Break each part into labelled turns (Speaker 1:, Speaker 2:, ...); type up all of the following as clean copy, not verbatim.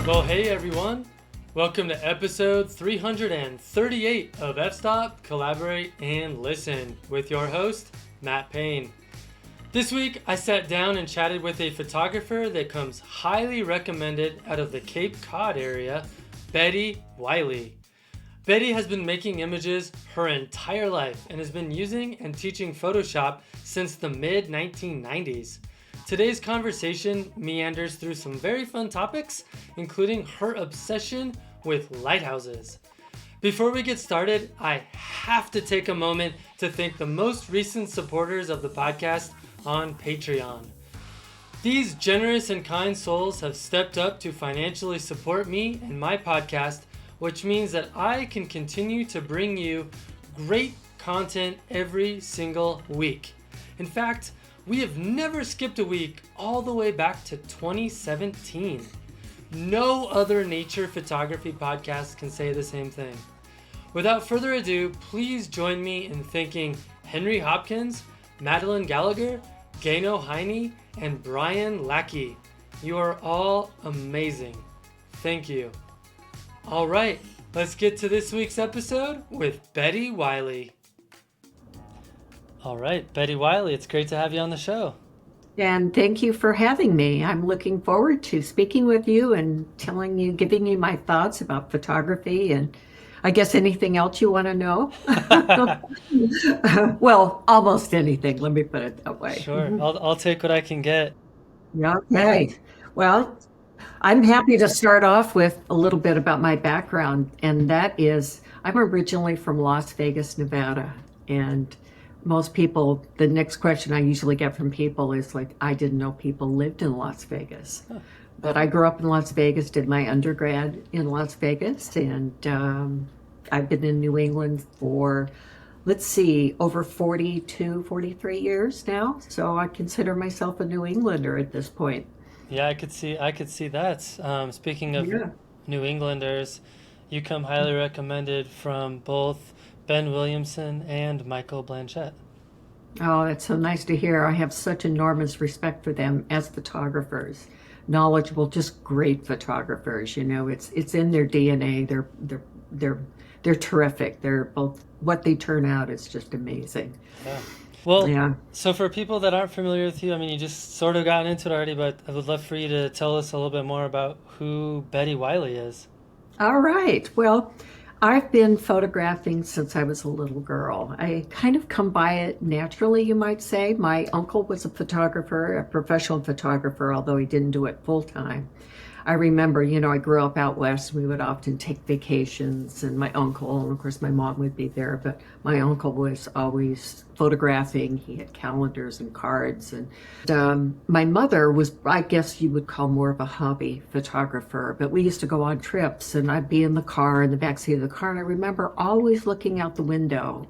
Speaker 1: Well, hey everyone. Welcome to episode 338 of F-Stop, Collaborate, and Listen with your host, Matt Payne. This week, I sat down and chatted with a photographer that comes highly recommended out of the Cape Cod area, Betty Wiley. Betty has been making images her entire life and has been using and teaching Photoshop since the mid-1990s. Today's conversation meanders through some very fun topics, including her obsession with lighthouses. Before we get started, I have to take a moment to thank the most recent supporters of the podcast on Patreon. These generous and kind souls have stepped up to financially support me and my podcast, which means that I can continue to bring you great content every single week. In fact, we have never skipped a week all the way back to 2017. No other nature photography podcast can say the same thing. Without further ado, please join me in thanking Henry Hopkins, Madeline Gallagher, Gano Heine, and Brian Lackey. You are all amazing. Thank you. All right, let's get to this week's episode with Betty Wiley. All right, Betty Wiley, it's great to have you on the show.
Speaker 2: And thank you for having me. I'm looking forward to speaking with you and giving you my thoughts about photography and I guess anything else you want to know. Well, almost anything. Let me put it that way.
Speaker 1: Sure, I'll take what I can get.
Speaker 2: Okay. Well, I'm happy to start off with a little bit about my background, and that is I'm originally from Las Vegas, Nevada, and most people, the next question I usually get from people is like, I didn't know people lived in Las Vegas. Huh. But I grew up in Las Vegas, did my undergrad in Las Vegas, and I've been in New England for, over 42-43 years now. So I consider myself a New Englander at this point.
Speaker 1: Yeah, I could see that. Speaking of New Englanders, you come highly recommended from both Ben Williamson and Michael Blanchett.
Speaker 2: Oh, that's so nice to hear. I have such enormous respect for them as photographers. Knowledgeable, just great photographers. You know, it's in their DNA. They're terrific. They're both, what they turn out is just amazing.
Speaker 1: Yeah. Well, yeah. So for people that aren't familiar with you, I mean, you just sort of gotten into it already, but I would love for you to tell us a little bit more about who Betty Wiley is.
Speaker 2: All right. Well, I've been photographing since I was a little girl. I kind of come by it naturally, you might say. My uncle was a photographer, a professional photographer, although he didn't do it full time. I remember, I grew up out west. We would often take vacations, and my uncle, and of course my mom would be there, but my uncle was always photographing. He had calendars and cards. And my mother was, I guess you would call more of a hobby photographer, but we used to go on trips, and I'd be in the backseat of the car, and I remember always looking out the window,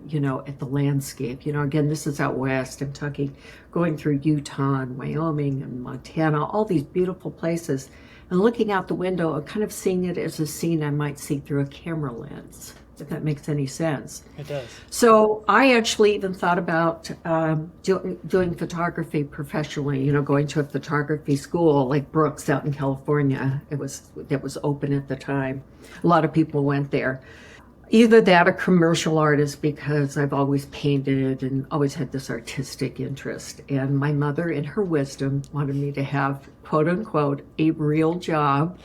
Speaker 2: at the landscape. Again, this is out west. I'm talking going through Utah and Wyoming and Montana, all these beautiful places. And looking out the window, kind of seeing it as a scene I might see through a camera lens, if that makes any sense.
Speaker 1: It does.
Speaker 2: So I actually even thought about doing photography professionally, going to a photography school like Brooks out in California. It was open at the time. A lot of people went there. Either that or commercial artist, because I've always painted and always had this artistic interest. And my mother, in her wisdom, wanted me to have, quote unquote, a real job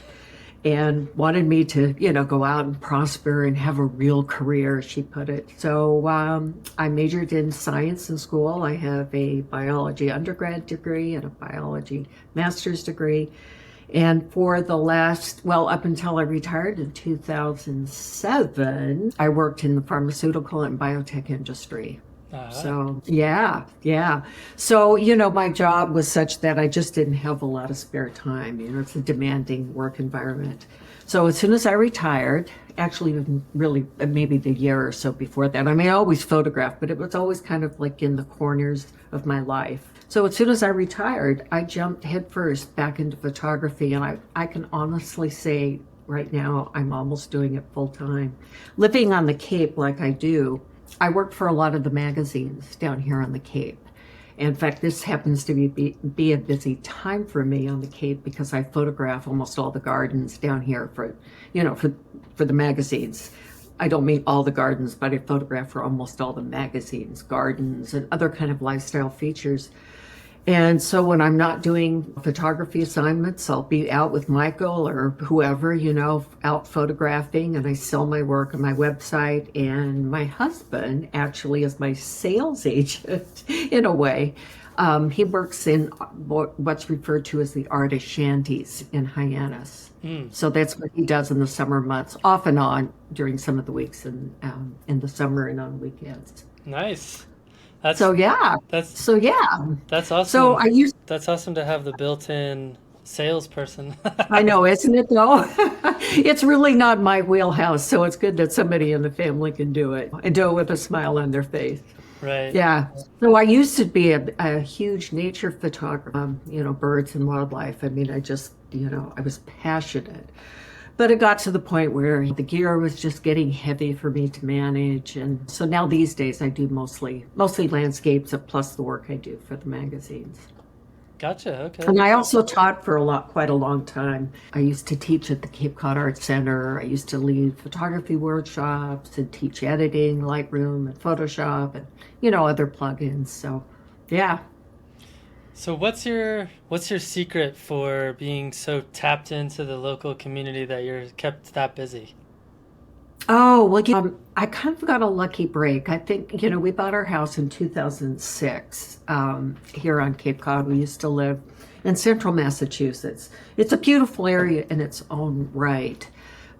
Speaker 2: and wanted me to, go out and prosper and have a real career, she put it. So I majored in science in school. I have a biology undergrad degree and a biology master's degree. And for the up until I retired in 2007, I worked in the pharmaceutical and biotech industry. So, yeah. So, my job was such that I just didn't have a lot of spare time. It's a demanding work environment. So as soon as I retired, actually really maybe the year or so before that, I always photographed, but it was always kind of like in the corners of my life. So as soon as I retired, I jumped headfirst back into photography, and I can honestly say right now I'm almost doing it full time. Living on the Cape like I do, I worked for a lot of the magazines down here on the Cape. In fact, this happens to be a busy time for me on the Cape because I photograph almost all the gardens down here for the magazines. I don't mean all the gardens, but I photograph for almost all the magazines, gardens, and other kind of lifestyle features. And so when I'm not doing photography assignments, I'll be out with Michael or whoever, out photographing, and I sell my work on my website. And my husband actually is my sales agent in a way. He works in what's referred to as the artist shanties in Hyannis. So that's what he does in the summer months, off and on during some of the weeks in the summer and on weekends.
Speaker 1: Nice.
Speaker 2: That's
Speaker 1: That's awesome.
Speaker 2: So
Speaker 1: That's awesome to have the built-in salesperson.
Speaker 2: I know, isn't it though? It's really not my wheelhouse, so it's good that somebody in the family can do it and do it with a smile on their face.
Speaker 1: Right.
Speaker 2: Yeah. So I used to be a huge nature photographer, birds and wildlife. I mean, I was passionate. But it got to the point where the gear was just getting heavy for me to manage. And so now these days I do mostly landscapes plus the work I do for the magazines.
Speaker 1: Gotcha. Okay.
Speaker 2: And I also taught for quite a long time. I used to teach at the Cape Cod Art Center. I used to lead photography workshops and teach editing, Lightroom and Photoshop and, other plugins. So, yeah.
Speaker 1: So what's your secret for being so tapped into the local community that you're kept that busy?
Speaker 2: Oh, well, I kind of got a lucky break. I think, we bought our house in 2006 here on Cape Cod. We used to live in central Massachusetts. It's a beautiful area in its own right.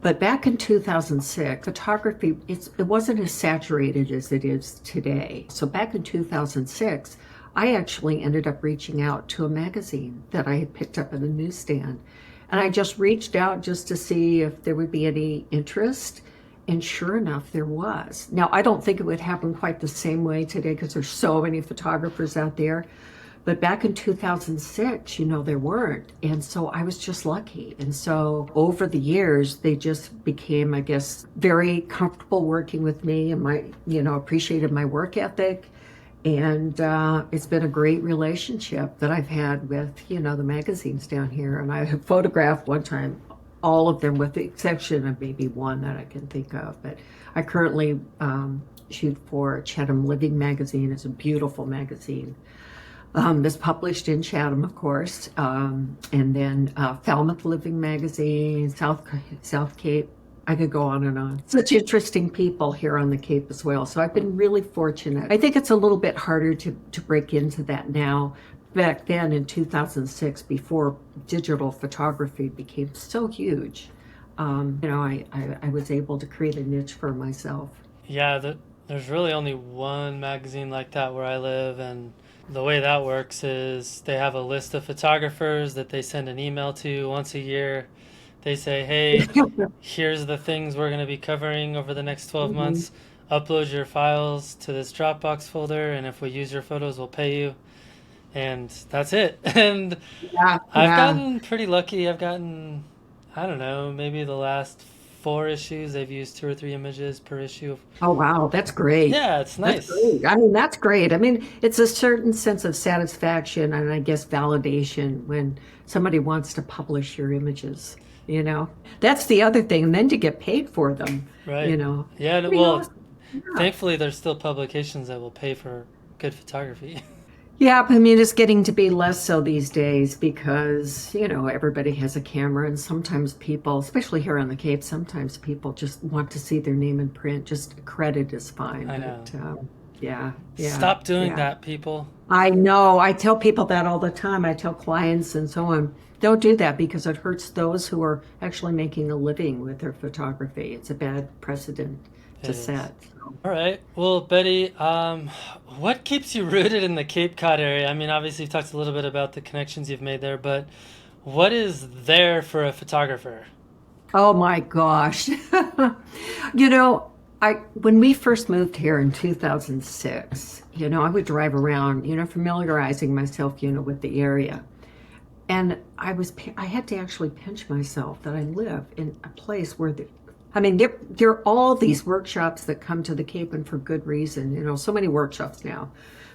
Speaker 2: But back in 2006, photography, it wasn't as saturated as it is today. So back in 2006, I actually ended up reaching out to a magazine that I had picked up at a newsstand. And I just reached out just to see if there would be any interest. And sure enough, there was. Now, I don't think it would happen quite the same way today because there's so many photographers out there. But back in 2006, there weren't. And so I was just lucky. And so over the years, they just became, I guess, very comfortable working with me and appreciated my work ethic. And it's been a great relationship that I've had with, the magazines down here. And I have photographed one time all of them with the exception of maybe one that I can think of. But I currently shoot for Chatham Living magazine. It's a beautiful magazine. It's published in Chatham, of course. And then Falmouth Living magazine, South Cape. I could go on and on. Such interesting people here on the Cape as well. So I've been really fortunate. I think it's a little bit harder to break into that now. Back then in 2006, before digital photography became so huge, I was able to create a niche for myself.
Speaker 1: Yeah, there's really only one magazine like that where I live, and the way that works is they have a list of photographers that they send an email to once a year. They say, hey, here's the things we're going to be covering over the next 12 months. Upload your files to this Dropbox folder, and if we use your photos, we'll pay you. And that's it. And I've gotten pretty lucky. I've gotten, I don't know, maybe the last 4 issues, they've used 2 or 3 images per issue.
Speaker 2: Oh, wow. That's great.
Speaker 1: Yeah, it's nice.
Speaker 2: That's great. I mean, that's great. I mean, it's a certain sense of satisfaction and I guess validation when somebody wants to publish your images. That's the other thing. And then to get paid for them,
Speaker 1: right. Yeah, thankfully there's still publications that will pay for good photography.
Speaker 2: Yeah, I mean, it's getting to be less so these days because, everybody has a camera and sometimes people, especially here on the Cape, sometimes people just want to see their name in print. Just credit is fine.
Speaker 1: I know.
Speaker 2: But, yeah.
Speaker 1: Stop doing that, people.
Speaker 2: I know. I tell people that all the time. I tell clients and so on, don't do that because it hurts those who are actually making a living with their photography. It's a bad precedent to set.
Speaker 1: All right. Well, Betty, what keeps you rooted in the Cape Cod area? I mean, obviously you've talked a little bit about the connections you've made there, but what is there for a photographer?
Speaker 2: Oh my gosh. When we first moved here in 2006, I would drive around, familiarizing myself, with the area. And I had to actually pinch myself that I live in a place where there are all these workshops that come to the Cape, and for good reason. So many workshops now.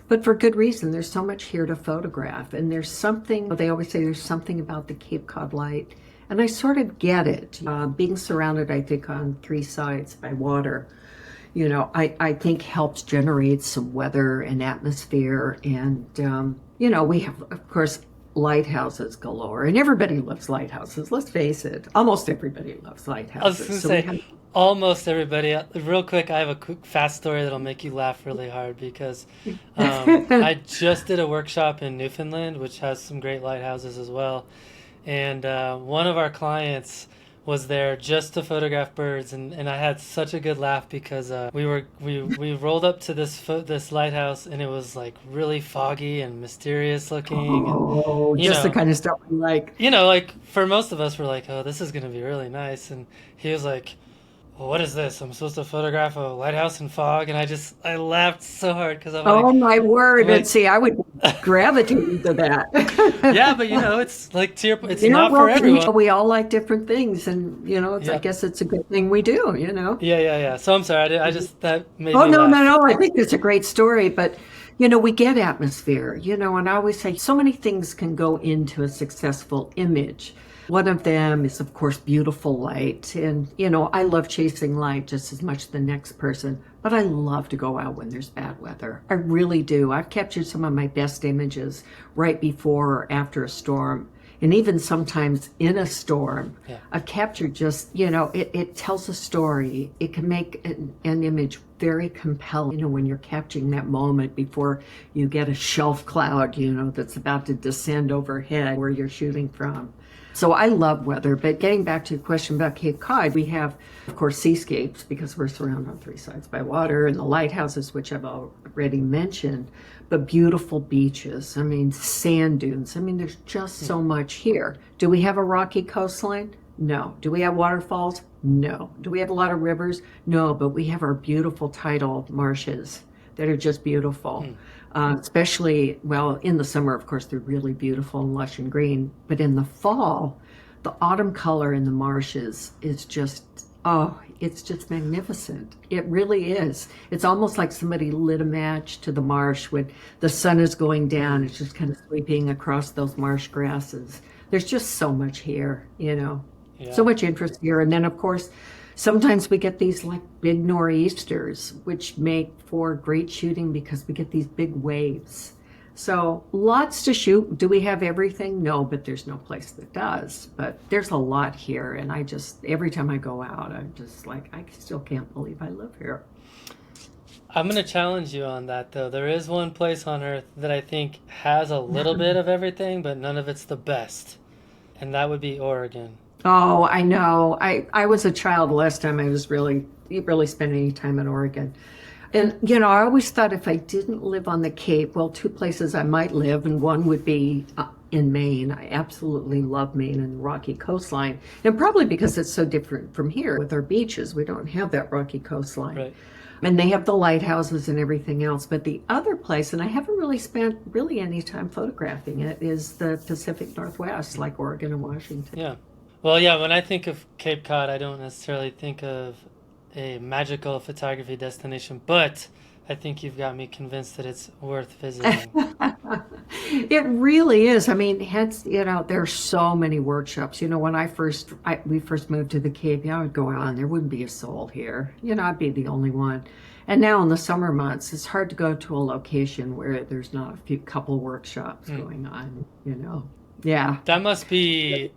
Speaker 2: but for good reason. There's so much here to photograph, and there's something, they always say there's something about the Cape Cod light, and I sort of get it. Being surrounded, I think, on three sides by water, I think helps generate some weather and atmosphere. And, we have, of course, lighthouses galore, and everybody loves lighthouses. Let's face it, almost everybody loves lighthouses.
Speaker 1: I was going to say, almost everybody. Real quick, I have a quick, fast story that'll make you laugh really hard because I just did a workshop in Newfoundland, which has some great lighthouses as well. And one of our clients was there just to photograph birds, and I had such a good laugh because we rolled up to this lighthouse, and it was like really foggy and mysterious looking.
Speaker 2: Oh, just the kind of stuff we like.
Speaker 1: Like for most of us, we're like, oh, this is gonna be really nice, and he was like, well, what is this? I'm supposed to photograph a lighthouse in fog, and I laughed so hard because I'm
Speaker 2: oh
Speaker 1: like,
Speaker 2: my word! And see, I would gravitate to that.
Speaker 1: Yeah, but it's like to your, it's not for everyone.
Speaker 2: We all like different things, and I guess it's a good thing we do.
Speaker 1: Yeah. So I'm sorry, I just that made
Speaker 2: Oh
Speaker 1: me laugh.
Speaker 2: no! I think it's a great story, but we get atmosphere. And I always say so many things can go into a successful image. One of them is, of course, beautiful light. And, I love chasing light just as much as the next person, but I love to go out when there's bad weather. I really do. I've captured some of my best images right before or after a storm. And even sometimes in a storm, I've captured just, it tells a story. It can make an image very compelling, when you're capturing that moment before you get a shelf cloud, that's about to descend overhead where you're shooting from. So I love weather, but getting back to your question about Cape Cod, we have, of course, seascapes because we're surrounded on three sides by water, and the lighthouses, which I've already mentioned, but beautiful beaches. Sand dunes. There's just so much here. Do we have a rocky coastline? No. Do we have waterfalls? No. Do we have a lot of rivers? No, but we have our beautiful tidal marshes that are just beautiful. Especially, in the summer, of course, they're really beautiful and lush and green. But in the fall, the autumn color in the marshes is just, it's just magnificent. It really is. It's almost like somebody lit a match to the marsh when the sun is going down. It's just kind of sweeping across those marsh grasses. There's just so much here, so much interest here. And then, of course, sometimes we get these like big nor'easters, which make for great shooting because we get these big waves. So lots to shoot. Do we have everything? No, but there's no place that does. But there's a lot here. And every time I go out, I'm just like, I still can't believe I live here.
Speaker 1: I'm going to challenge you on that, though. There is one place on Earth that I think has a little bit of everything, but none of it's the best. And that would be Oregon.
Speaker 2: Oh, I know. I was a child last time I was really spending any time in Oregon. And, I always thought if I didn't live on the Cape, two places I might live, and one would be in Maine. I absolutely love Maine and the rocky coastline. And probably because it's so different from here with our beaches. We don't have that rocky coastline.
Speaker 1: Right.
Speaker 2: And they have the lighthouses and everything else. But the other place, and I haven't really spent any time photographing it, is the Pacific Northwest, like Oregon and Washington.
Speaker 1: Yeah. Well, yeah, when I think of Cape Cod, I don't necessarily think of a magical photography destination, but I think you've got me convinced that it's worth visiting.
Speaker 2: It really is. There's so many workshops. When we first moved to the Cape, I would go out and there wouldn't be a soul here. I'd be the only one. And now in the summer months, it's hard to go to a location where there's not a couple workshops going on, Yeah.
Speaker 1: That must be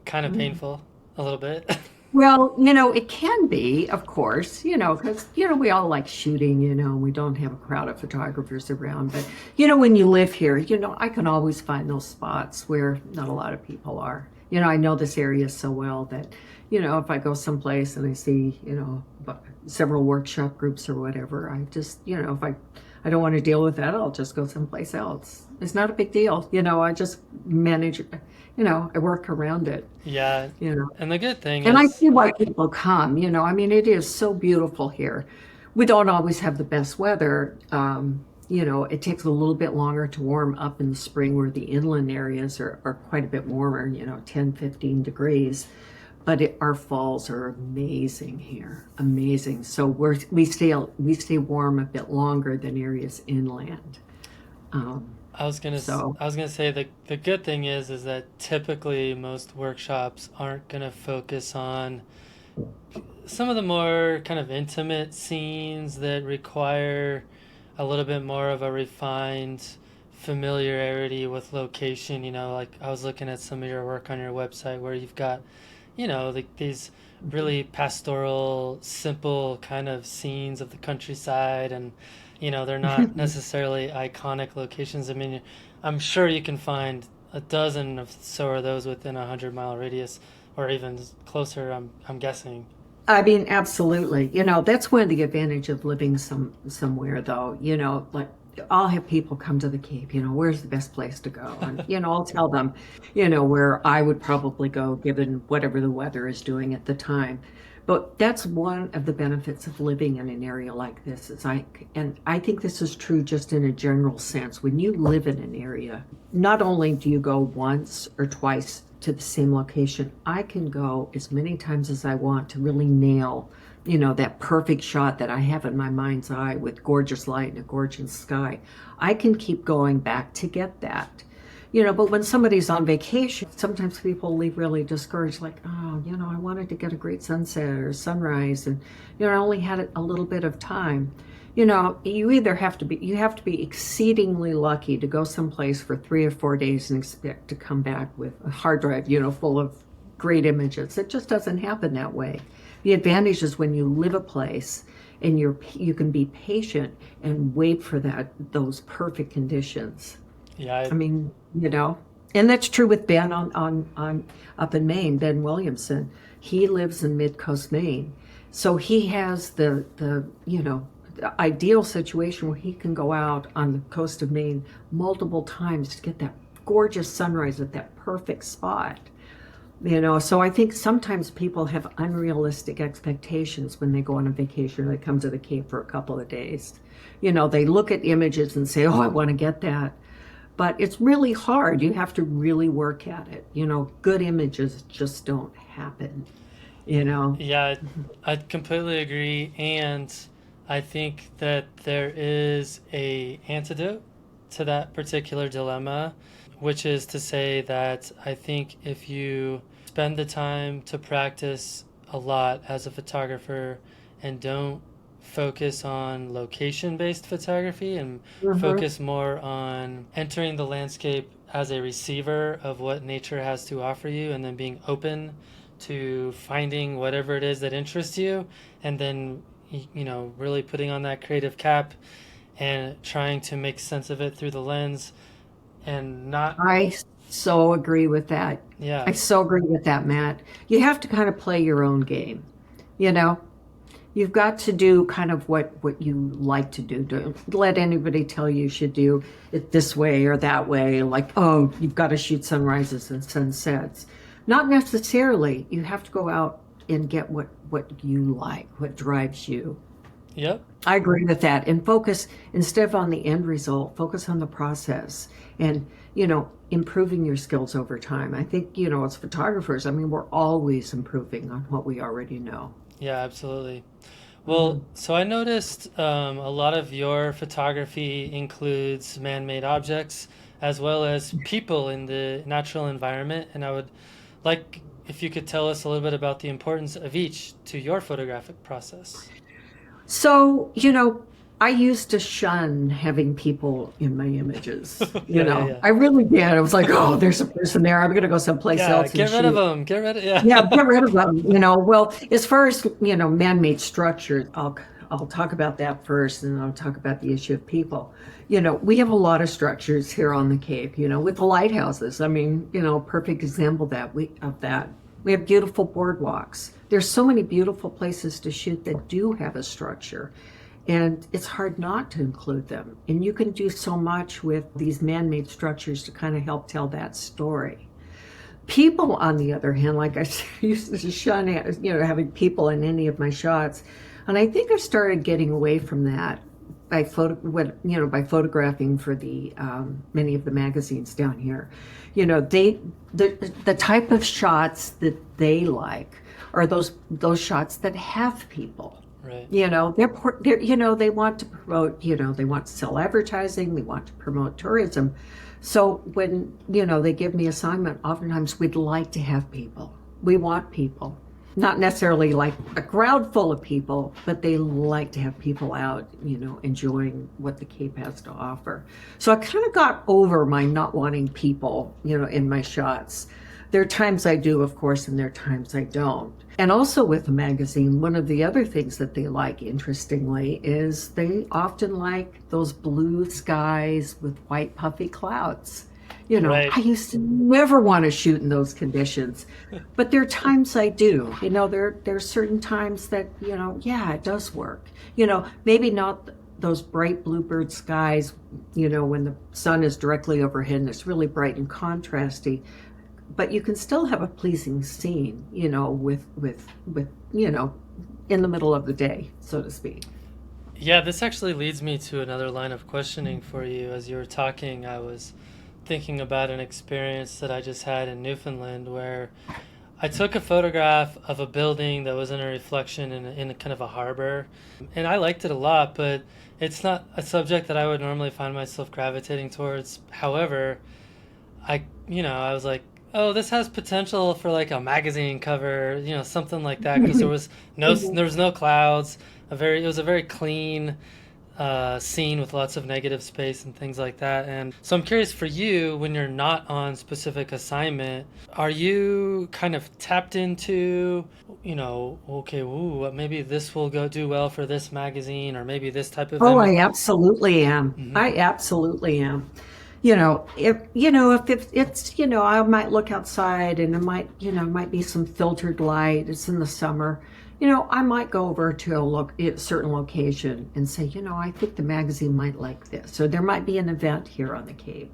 Speaker 1: kind of painful a little bit.
Speaker 2: Well, it can be, of course, because, we all like shooting, and we don't have a crowd of photographers around. But, when you live here, I can always find those spots where not a lot of people are. I know this area so well that, if I go someplace and I see, several workshop groups or whatever, I just, if I don't want to deal with that, I'll just go someplace else. It's not a big deal. I just manage, I work around it.
Speaker 1: Yeah. And the good thing
Speaker 2: and
Speaker 1: is...
Speaker 2: I see why people come, it is so beautiful here. We don't always have the best weather. It takes a little bit longer to warm up in the spring where the inland areas are quite a bit warmer, 10, 15 degrees. But our falls are amazing here, amazing. So we stay warm a bit longer than areas inland. So
Speaker 1: I was gonna say the good thing is that typically most workshops aren't gonna focus on some of the more kind of intimate scenes that require a little bit more of a refined familiarity with location. Like I was looking at some of your work on your website where you've got, these really pastoral, simple kind of scenes of the countryside, and they're not necessarily iconic locations. I mean, I'm sure you can find a dozen of so are those within a 100-mile radius, or even closer. I'm guessing.
Speaker 2: I mean, absolutely. That's one of the advantage of living somewhere, though. Like I'll have people come to the Cape. Where's the best place to go? And I'll tell them, where I would probably go given whatever the weather is doing at the time. But that's one of the benefits of living in an area like this. And I think this is true just in a general sense. When you live in an area, not only do you go once or twice to the same location, I can go as many times as I want to really nail, that perfect shot that I have in my mind's eye with gorgeous light and a gorgeous sky. I can keep going back to get that. But when somebody's on vacation, sometimes people leave really discouraged, like, oh, I wanted to get a great sunset or sunrise, and I only had a little bit of time. You have to be exceedingly lucky to go someplace for 3 or 4 days and expect to come back with a hard drive, full of great images. It just doesn't happen that way. The advantage is when you live a place and you can be patient and wait for those perfect conditions.
Speaker 1: Yeah,
Speaker 2: I mean, and that's true with Ben on up in Maine, Ben Williamson. He lives in Mid-Coast Maine. So he has the ideal situation where he can go out on the coast of Maine multiple times to get that gorgeous sunrise at that perfect spot. So I think sometimes people have unrealistic expectations when they go on a vacation or they come to the Cape for a couple of days. They look at images and say, oh, I want to get that. But it's really hard. You have to really work at it. Good images just don't happen,
Speaker 1: Yeah, I completely agree, and I think that there is a antidote to that particular dilemma, which is to say that I think if you spend the time to practice a lot as a photographer and don't focus on location-based photography and focus more on entering the landscape as a receiver of what nature has to offer you, and then being open to finding whatever it is that interests you, and then really putting on that creative cap and trying to make sense of it through the lens and not.
Speaker 2: I so agree with that.
Speaker 1: Yeah.
Speaker 2: I so agree with that, Matt. You have to kind of play your own game. You've got to do kind of what you like to do. Don't let anybody tell you should do it this way or that way. Like, oh, you've got to shoot sunrises and sunsets. Not necessarily. You have to go out and get what you like, what drives you.
Speaker 1: Yep.
Speaker 2: I agree with that. And focus, instead of on the end result, focus on the process and, improving your skills over time. I think, as photographers, we're always improving on what we already know.
Speaker 1: Yeah, absolutely. Well, so I noticed a lot of your photography includes man-made objects as well as people in the natural environment, and I would like if you could tell us a little bit about the importance of each to your photographic process.
Speaker 2: So, I used to shun having people in my images.
Speaker 1: Yeah.
Speaker 2: I really did. I was like, oh, there's a person there. I'm going to go someplace
Speaker 1: Yeah,
Speaker 2: else.
Speaker 1: get rid of them. Get rid of
Speaker 2: Yeah, get rid of them. Well, as far as, man-made structures, I'll talk about that first, and then I'll talk about the issue of people. We have a lot of structures here on the Cape, with the lighthouses. Perfect example of that. We have beautiful boardwalks. There's so many beautiful places to shoot that do have a structure. And it's hard not to include them. And you can do so much with these man-made structures to kind of help tell that story. People, on the other hand, like I said, used to shun, having people in any of my shots. And I think I started getting away from that by photographing for the many of the magazines down here. The type of shots that they like are those shots that have people.
Speaker 1: Right.
Speaker 2: They want to promote, they want to sell advertising, they want to promote tourism. So when, they give me assignment, oftentimes we'd like to have people. We want people. Not necessarily like a crowd full of people, but they like to have people out, enjoying what the Cape has to offer. So I kind of got over my not wanting people, in my shots. There are times I do, of course, and there are times I don't. And also with the magazine, one of the other things that they like, interestingly, is they often like those blue skies with white puffy clouds.
Speaker 1: Right.
Speaker 2: I used to never want to shoot in those conditions, but there are times I do. There's certain times that, yeah, it does work. Maybe not those bright bluebird skies, when the sun is directly overhead and it's really bright and contrasty, but you can still have a pleasing scene, with in the middle of the day, so to speak.
Speaker 1: Yeah, this actually leads me to another line of questioning for you. As you were talking, I was thinking about an experience that I just had in Newfoundland where I took a photograph of a building that was in a reflection in a kind of a harbor. And I liked it a lot, but it's not a subject that I would normally find myself gravitating towards. However, I was like, oh, this has potential for like a magazine cover, something like that, because there was no clouds. It was a very clean scene with lots of negative space and things like that. And so I'm curious for you, when you're not on specific assignment, are you kind of tapped into, okay, ooh, maybe this will go do well for this magazine, or maybe this type of
Speaker 2: Oh,
Speaker 1: image?
Speaker 2: I absolutely am.
Speaker 1: Hmm.
Speaker 2: I absolutely am. If it's, I might look outside and it might be some filtered light. It's in the summer. I might go over to a certain location and say, I think the magazine might like this. Or there might be an event here on the Cape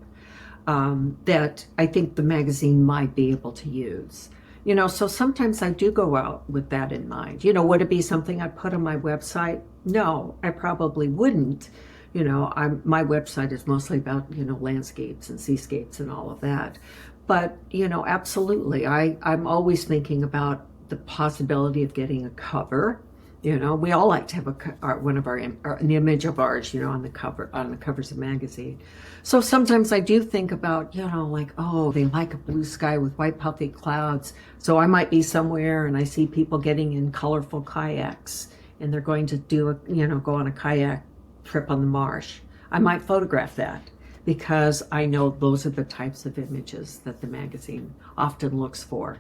Speaker 2: that I think the magazine might be able to use. So sometimes I do go out with that in mind. Would it be something I'd put on my website? No, I probably wouldn't. My website is mostly about, landscapes and seascapes and all of that. But, absolutely, I'm always thinking about the possibility of getting a cover. We all like to have one of an image of ours, on the covers of magazine. So sometimes I do think about, like, oh, they like a blue sky with white puffy clouds. So I might be somewhere and I see people getting in colorful kayaks and they're going to go on a kayak trip on the marsh. I might photograph that because I know those are the types of images that the magazine often looks for.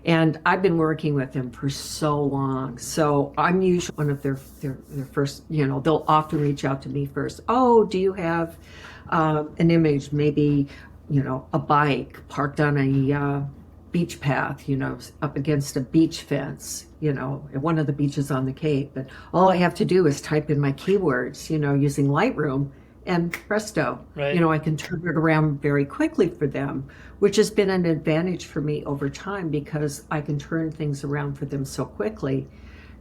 Speaker 2: And I've been working with them for so long. So I'm usually one of their first, they'll often reach out to me first. Oh, do you have an image, maybe, a bike parked on a beach path, up against a beach fence, at one of the beaches on the Cape. But all I have to do is type in my keywords, using Lightroom, and presto,
Speaker 1: Right.
Speaker 2: I can turn it around very quickly for them, which has been an advantage for me over time because I can turn things around for them so quickly.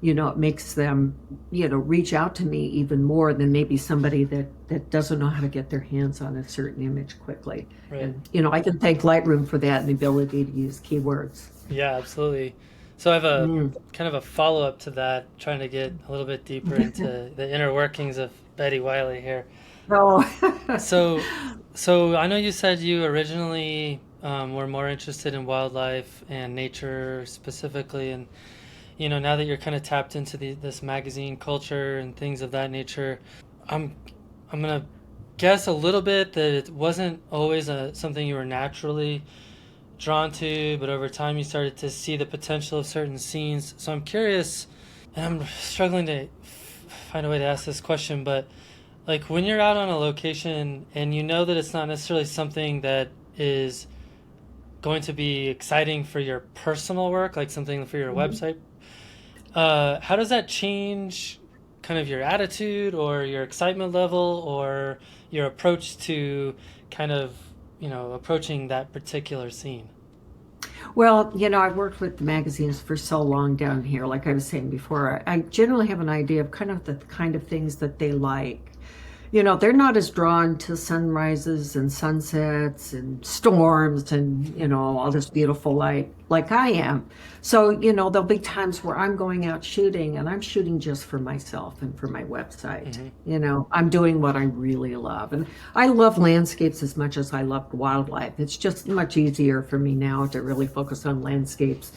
Speaker 2: It makes them, reach out to me even more than maybe somebody that doesn't know how to get their hands on a certain image quickly.
Speaker 1: Right.
Speaker 2: And, I can thank Lightroom for that and the ability to use keywords.
Speaker 1: Yeah, absolutely. So I have a kind of a follow-up to that, trying to get a little bit deeper into the inner workings of Betty Wiley here.
Speaker 2: Oh,
Speaker 1: So I know you said you originally were more interested in wildlife and nature specifically, and now that you're kind of tapped into this magazine culture and things of that nature, I'm gonna guess a little bit that it wasn't always something you were naturally drawn to, but over time you started to see the potential of certain scenes. So I'm curious, and I'm struggling to find a way to ask this question, but like when you're out on a location and you know that it's not necessarily something that is going to be exciting for your personal work, like something for your website, how does that change kind of your attitude or your excitement level or your approach to kind of, approaching that particular scene?
Speaker 2: well, I've worked with magazines for so long down here. Like I was saying before, I generally have an idea of kind of the kind of things that they like. they're not as drawn to sunrises and sunsets and storms and, all this beautiful light like I am. So, there'll be times where I'm going out shooting and I'm shooting just for myself and for my website. I'm doing what I really love. And I love landscapes as much as I love wildlife. It's just much easier for me now to really focus on landscapes.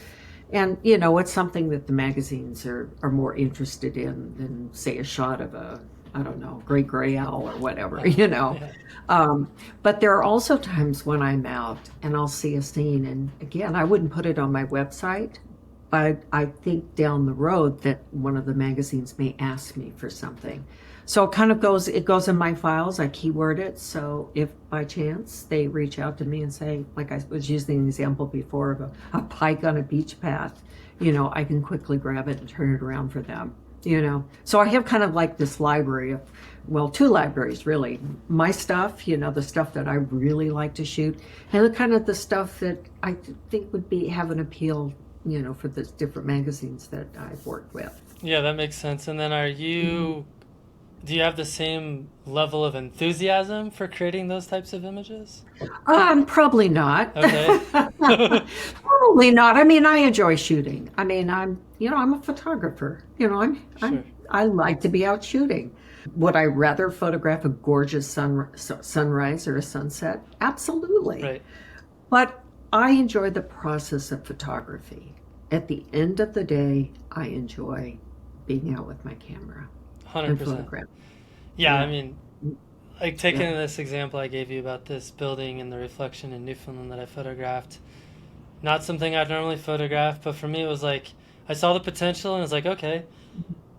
Speaker 2: And, it's something that the magazines are more interested in than, say, a shot of a, I don't know, great gray owl or whatever,
Speaker 1: Yeah.
Speaker 2: But there are also times when I'm out and I'll see a scene. And again, I wouldn't put it on my website, but I think down the road that one of the magazines may ask me for something. So it goes in my files. I keyword it. So if by chance they reach out to me and say, like I was using an example before of a pike on a beach path, I can quickly grab it and turn it around for them. So I have kind of like this library of, well, two libraries really. My stuff, the stuff that I really like to shoot, and the stuff that I think would have an appeal, for the different magazines that I've worked with.
Speaker 1: Yeah, that makes sense. And then do you have the same level of enthusiasm for creating those types of images?
Speaker 2: Probably not.
Speaker 1: Okay.
Speaker 2: Probably not. I mean, I enjoy shooting. I mean, I'm a photographer.
Speaker 1: Sure.
Speaker 2: I like to be out shooting. Would I rather photograph a gorgeous sunrise or a sunset? Absolutely.
Speaker 1: Right.
Speaker 2: But I enjoy the process of photography. At the end of the day, I enjoy being out with my camera and
Speaker 1: 100%.
Speaker 2: photograph.
Speaker 1: Yeah,
Speaker 2: Yeah.
Speaker 1: I mean, like taking
Speaker 2: Yeah.
Speaker 1: this example I gave you about this building and the reflection in Newfoundland that I photographed, not something I'd normally photograph, but for me it was like I saw the potential and it's like, okay,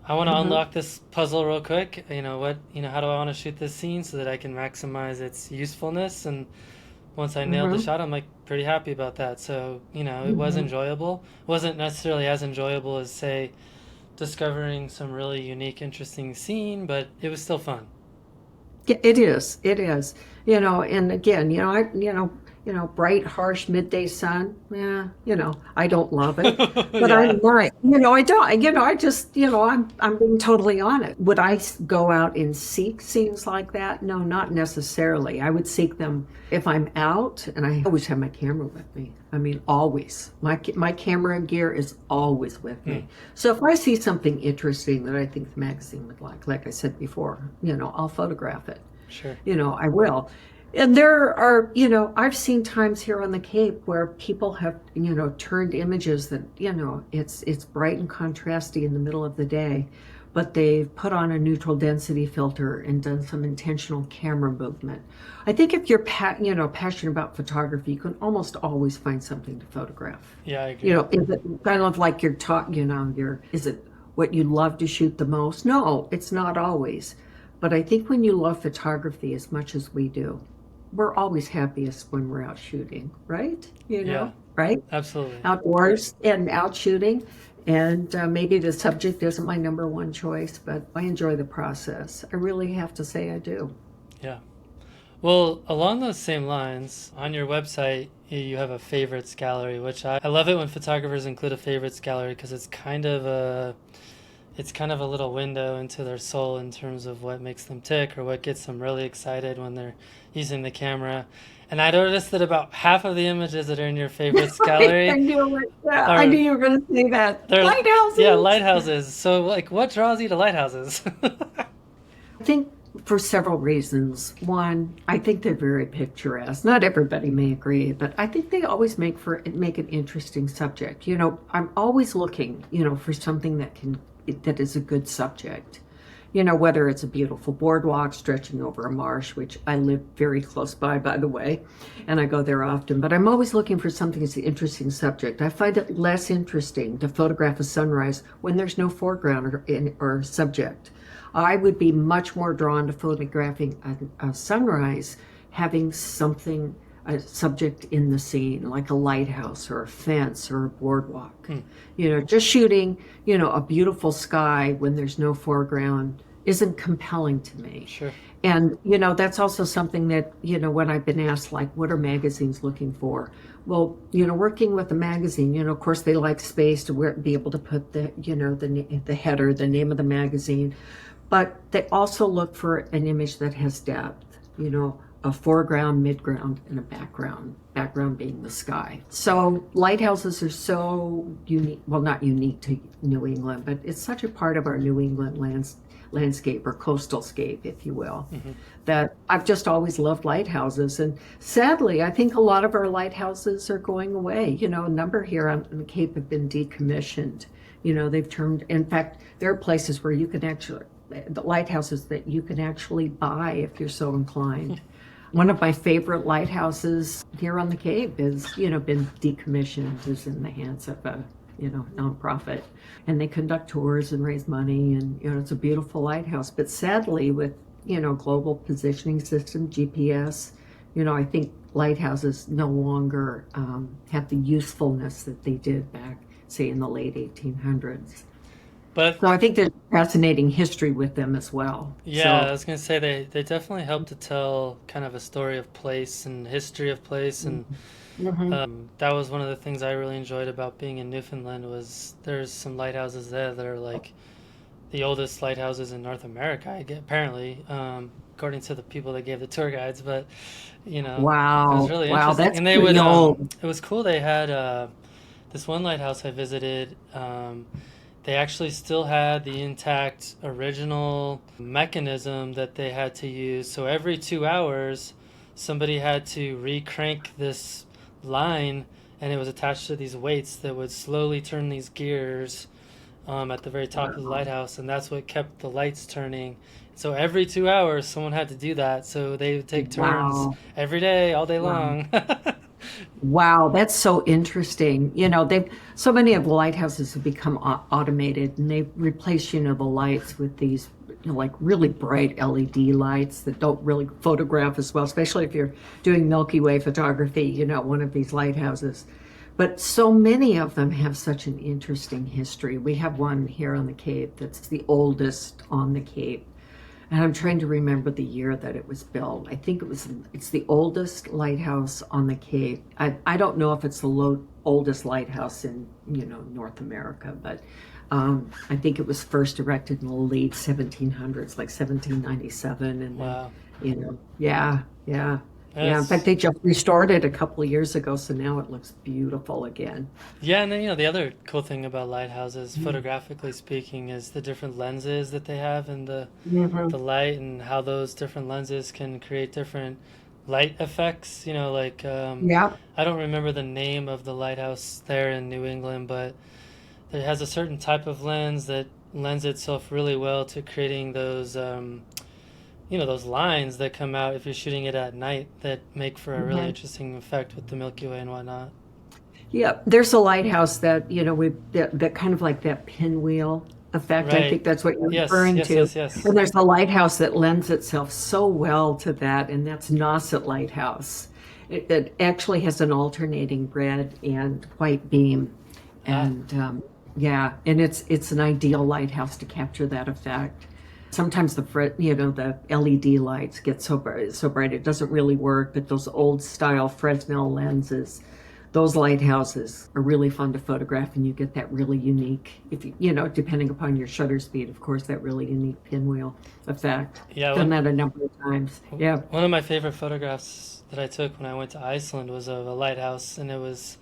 Speaker 1: I want to
Speaker 2: hmm
Speaker 1: unlock this puzzle real quick. How do I want to shoot this scene so that I can maximize its usefulness? And once I nailed the
Speaker 2: hmm
Speaker 1: shot, I'm like pretty happy about that. So, it was
Speaker 2: hmm
Speaker 1: enjoyable. Wasn't necessarily as enjoyable as, say, discovering some really unique, interesting scene, but it was still fun.
Speaker 2: Yeah, it is. It is. And again, bright, harsh midday sun. Yeah, I don't love it, but I
Speaker 1: Yeah.
Speaker 2: like, I don't. I just, I'm being totally honest. Would I go out and seek scenes like that? No, not necessarily. I would seek them if I'm out, and I always have my camera with me. I mean, always. My camera gear is always with
Speaker 1: Hmm.
Speaker 2: me. So if I see something interesting that I think the magazine would like I said before, I'll photograph it.
Speaker 1: Sure.
Speaker 2: I will. And there are, I've seen times here on the Cape where people have, turned images that, it's bright and contrasty in the middle of the day, but they've put on a neutral density filter and done some intentional camera movement. I think if you're, passionate about photography, you can almost always find something to photograph.
Speaker 1: Yeah, I agree.
Speaker 2: Is it kind of like you're taught, is it what you love to shoot the most? No, it's not always. But I think when you love photography as much as we do, we're always happiest when we're out shooting, right?
Speaker 1: Yeah,
Speaker 2: Right?
Speaker 1: absolutely.
Speaker 2: Outdoors and out shooting. And maybe the subject isn't my number one choice, but I enjoy the process. I really have to say I do.
Speaker 1: Yeah. Well, along those same lines, on your website, you have a favorites gallery, which I love it when photographers include a favorites gallery because it's kind of a little window into their soul in terms of what makes them tick or what gets them really excited when they're using the camera. And I noticed that about half of the images that are in your favorites gallery
Speaker 2: I knew it. Yeah, I
Speaker 1: are
Speaker 2: knew you were going to say that.
Speaker 1: they're yeah,
Speaker 2: Lighthouses.
Speaker 1: lighthouses. So like what draws you to lighthouses?
Speaker 2: I think for several reasons. One, I think they're very picturesque. Not everybody may agree, but I think they always make an interesting subject. I'm always looking, for something that is a good subject. Whether it's a beautiful boardwalk stretching over a marsh, which I live very close by the way, and I go there often, but I'm always looking for something that's an interesting subject. I find it less interesting to photograph a sunrise when there's no foreground or subject. I would be much more drawn to photographing a sunrise having something, a subject in the scene, like a lighthouse or a fence or a boardwalk.
Speaker 1: Hmm.
Speaker 2: Just shooting, a beautiful sky when there's no foreground isn't compelling to me.
Speaker 1: Sure.
Speaker 2: And, that's also something that, when I've been asked, like, what are magazines looking for? Well, working with a magazine, of course, they like space to be able to put the header, the name of the magazine. but they also look for an image that has depth, a foreground, midground, and a background being the sky. So lighthouses are so unique, well, not unique to New England, but it's such a part of our New England landscape or coastal scape, if you will, that I've just always loved lighthouses. And sadly, I think a lot of our lighthouses are going away. A number here on the Cape have been decommissioned. They've turned, in fact, there are places where you can actually, the lighthouses that you can actually buy if you're so inclined. One of my favorite lighthouses here on the Cape has, been decommissioned, is in the hands of a, nonprofit. And they conduct tours and raise money, and, it's a beautiful lighthouse. But sadly, with, global positioning system, GPS, I think lighthouses no longer have the usefulness that they did back, say, in the late 1800s.
Speaker 1: But
Speaker 2: so I think there's fascinating history with them as well.
Speaker 1: Yeah, I was going to say they definitely help to tell kind of a story of place and history of place. And that was one of the things I really enjoyed about being in Newfoundland was there's some lighthouses there that are like the oldest lighthouses in North America, apparently, according to the people that gave the tour guides. But,
Speaker 2: wow,
Speaker 1: it was really
Speaker 2: wow,
Speaker 1: interesting.
Speaker 2: that's
Speaker 1: And they
Speaker 2: pretty old.
Speaker 1: it was cool. They had this one lighthouse I visited. They actually still had the intact original mechanism that they had to use. So every 2 hours, somebody had to re-crank this line, and it was attached to these weights that would slowly turn these gears at the very top of the lighthouse, and that's what kept the lights turning. So every 2 hours, someone had to do that. So they would take turns every day, all day long.
Speaker 2: Wow, that's so interesting. So many of the lighthouses have become automated, and they replace, the lights with these, like really bright LED lights that don't really photograph as well, especially if you're doing Milky Way photography, one of these lighthouses. But so many of them have such an interesting history. We have one here on the Cape that's the oldest on the Cape. And I'm trying to remember the year that it was built. I think it's the oldest lighthouse on the Cape. I don't know if it's the oldest lighthouse in, North America, but I think it was first erected in the late 1700s, like 1797. And
Speaker 1: Wow.
Speaker 2: then, yeah. In fact, they just restored it a couple of years ago, so now it looks beautiful again.
Speaker 1: Yeah, and then the other cool thing about lighthouses, photographically speaking, is the different lenses that they have and the light, and how those different lenses can create different light effects. I don't remember the name of the lighthouse there in New England, but it has a certain type of lens that lends itself really well to creating those those lines that come out if you're shooting it at night that make for a really interesting effect with the Milky Way and whatnot.
Speaker 2: Yeah, there's a lighthouse that, that kind of like that pinwheel effect.
Speaker 1: Right.
Speaker 2: I think that's what you're
Speaker 1: Yes,
Speaker 2: referring
Speaker 1: yes,
Speaker 2: to.
Speaker 1: yes, yes.
Speaker 2: And there's a lighthouse that lends itself so well to that, and that's Nauset Lighthouse. It actually has an alternating red and white beam. And and it's an ideal lighthouse to capture that effect. Sometimes the LED lights get so bright it doesn't really work, but those old style Fresnel lenses, those lighthouses are really fun to photograph, and you get that really unique, if depending upon your shutter speed, of course, that really unique pinwheel effect.
Speaker 1: Yeah,
Speaker 2: Done that a number of times. Yeah.
Speaker 1: One of my favorite photographs that I took when I went to Iceland was of a lighthouse, and it was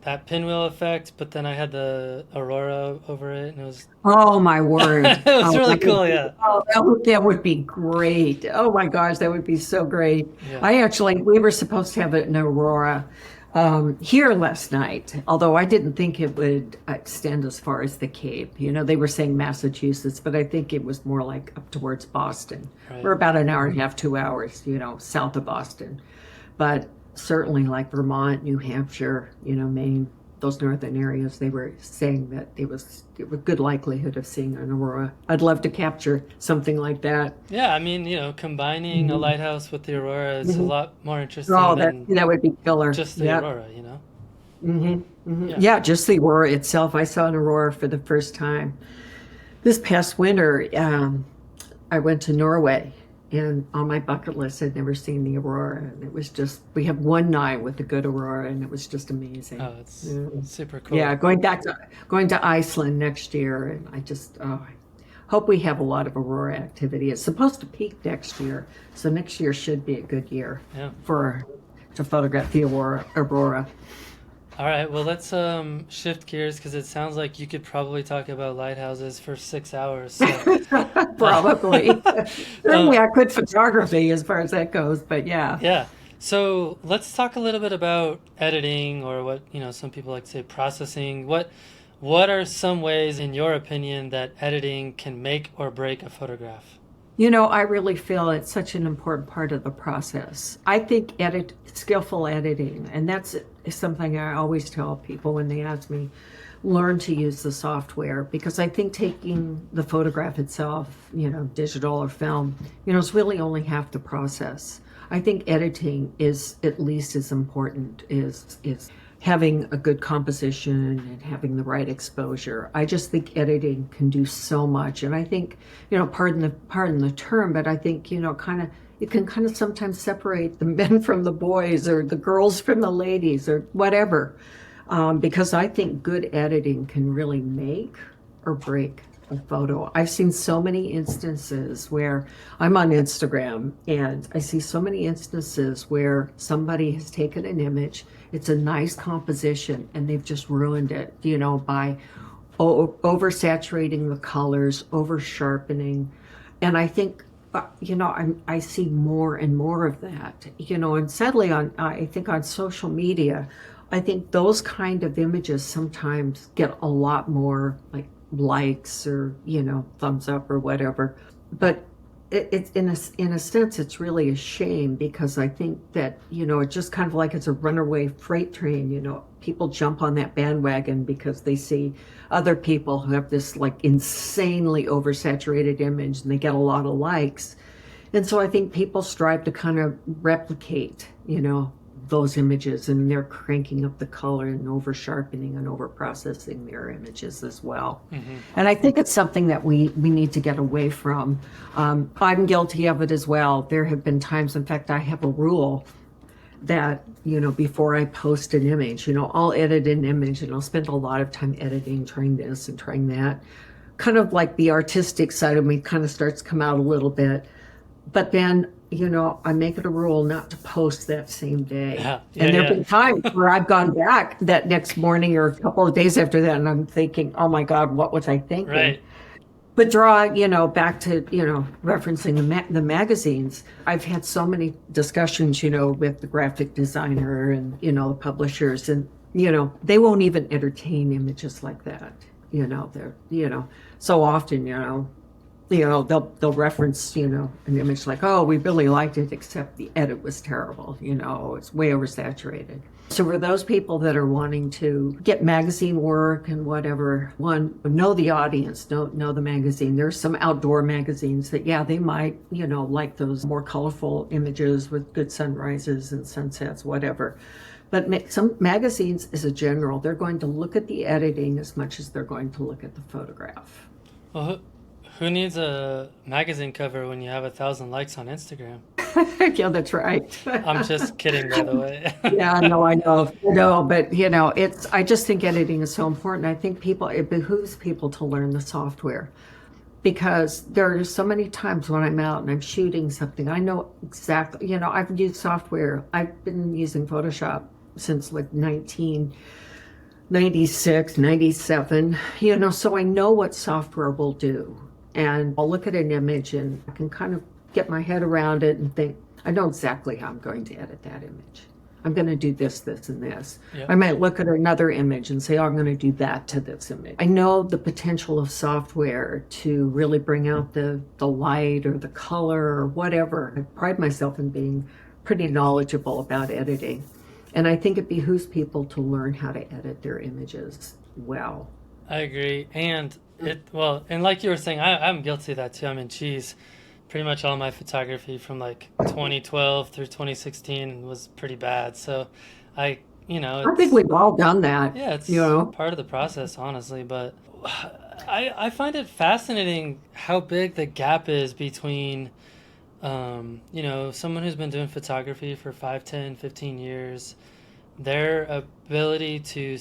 Speaker 1: that pinwheel effect, but then I had the aurora over it, and it was
Speaker 2: Oh my word!
Speaker 1: it was really cool. Yeah.
Speaker 2: That would be great. Oh my gosh, that would be so great.
Speaker 1: Yeah.
Speaker 2: We were supposed to have an aurora here last night, although I didn't think it would extend as far as the Cape. They were saying Massachusetts, but I think it was more like up towards Boston.
Speaker 1: Right.
Speaker 2: We're about an hour and a half, 2 hours, south of Boston. But certainly like Vermont, New Hampshire, Maine, those northern areas, they were saying that it was good likelihood of seeing an aurora. I'd love to capture something like that.
Speaker 1: Yeah, I mean, combining a lighthouse with the aurora is a lot more interesting
Speaker 2: that would be killer.
Speaker 1: Just the aurora,
Speaker 2: Yeah, just the aurora itself. I saw an aurora for the first time this past winter. I went to Norway, and on my bucket list, I'd never seen the aurora. And it was we have one night with a good aurora, and it was just amazing.
Speaker 1: Oh, it's super cool.
Speaker 2: Yeah, going to Iceland next year, and I hope we have a lot of aurora activity. It's supposed to peak next year, so next year should be a good year to photograph the aurora.
Speaker 1: All right, well, let's shift gears because it sounds like you could probably talk about lighthouses for 6 hours. So.
Speaker 2: Probably. Certainly I quit photography as far as that goes, but yeah.
Speaker 1: Yeah. So let's talk a little bit about editing, or what, some people like to say processing. What are some ways, in your opinion, that editing can make or break a photograph?
Speaker 2: I really feel it's such an important part of the process. I think skillful editing, and that's something I always tell people when they ask me, learn to use the software, because I think taking the photograph itself, digital or film, is really only half the process. I think editing is at least as important is having a good composition and having the right exposure. I just think editing can do so much. And I think, pardon the term, but I think, it can kind of sometimes separate the men from the boys or the girls from the ladies or whatever. Because I think good editing can really make or break a photo. I've seen so many instances where I'm on Instagram and I see so many instances where somebody has taken an image, it's a nice composition, and they've just ruined it, by oversaturating the colors, over sharpening. And I think, I see more and more of that, and sadly I think on social media, I think those kind of images sometimes get a lot more likes or thumbs up or whatever, but it's in a sense it's really a shame, because I think that it's just kind of like it's a runaway freight train. People jump on that bandwagon because they see other people who have this insanely oversaturated image and they get a lot of likes, and so I think people strive to kind of replicate those images, and they're cranking up the color and over sharpening and over processing their images as well. Mm-hmm. And I think it's something that we need to get away from. I'm guilty of it as well. There have been times, in fact, I have a rule that, before I post an image, I'll edit an image and I'll spend a lot of time editing, trying this and trying that. Kind of like the artistic side of me kind of starts to come out a little bit. But then, I make it a rule not to post that same day. And there have been times where I've gone back that next morning or a couple of days after that, and I'm thinking, oh my God, what was I thinking?
Speaker 1: Right.
Speaker 2: But back to, referencing the magazines, I've had so many discussions, with the graphic designer and, the publishers, and, they won't even entertain images like that. They're, so often, they'll reference, an image like, oh, we really liked it, except the edit was terrible. It's way oversaturated. So for those people that are wanting to get magazine work and whatever, one, know the audience, know the magazine. There's some outdoor magazines that, they might, like those more colorful images with good sunrises and sunsets, whatever. But some magazines, as a general, they're going to look at the editing as much as they're going to look at the photograph.
Speaker 1: Well, who needs a magazine cover when you have 1,000 likes on Instagram?
Speaker 2: Yeah, that's right.
Speaker 1: I'm just kidding, by the way.
Speaker 2: Yeah, no, I know. No, but I just think editing is so important. I think it behooves people to learn the software, because there are so many times when I'm out and I'm shooting something, I know exactly, I've used software. I've been using Photoshop since 1996, 97, so I know what software will do. And I'll look at an image and I can kind of get my head around it and think, I know exactly how I'm going to edit that image. I'm going to do this, this, and this. Yep. I might look at another image and say, oh, I'm going to do that to this image. I know the potential of software to really bring out the light or the color or whatever. I pride myself in being pretty knowledgeable about editing. And I think it behooves people to learn how to edit their images well.
Speaker 1: I agree. And like you were saying, I'm guilty of that too. I mean, pretty much all my photography from 2012 through 2016 was pretty bad. So I think
Speaker 2: we've all done that.
Speaker 1: Yeah, it's part of the process, honestly. But I find it fascinating how big the gap is between, someone who's been doing photography for 5, 10, 15 years, their ability to,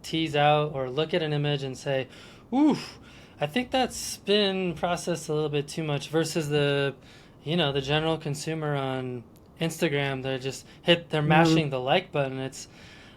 Speaker 1: tease out or look at an image and say, oof, I think that's been processed a little bit too much versus the general consumer on Instagram. They're
Speaker 2: Mhm.
Speaker 1: mashing the like button.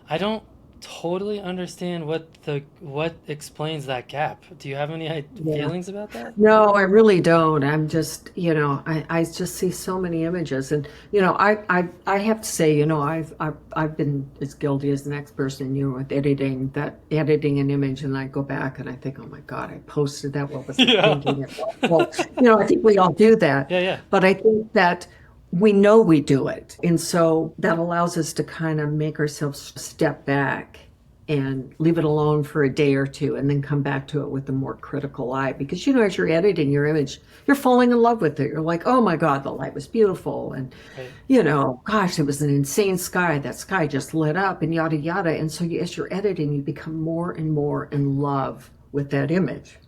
Speaker 1: I don't totally understand what explains that gap. Do you have any
Speaker 2: Yeah.
Speaker 1: feelings about that?
Speaker 2: No, I really don't. I'm just, I just see so many images, and I have to say, I've been as guilty as the next person, with editing an image, and I go back and I think, oh my God, I posted that. What was I
Speaker 1: Yeah.
Speaker 2: thinking? Well, I think we all do that,
Speaker 1: Yeah, yeah.
Speaker 2: but I think that we know we do it, and so that allows us to kind of make ourselves step back and leave it alone for a day or two and then come back to it with a more critical eye, because as you're editing your image, you're falling in love with it. You're like, oh my God, the light was beautiful, and
Speaker 1: Right.
Speaker 2: gosh, it was an insane sky. That sky just lit up, and yada yada. And so as you're editing, you become more and more in love with that image.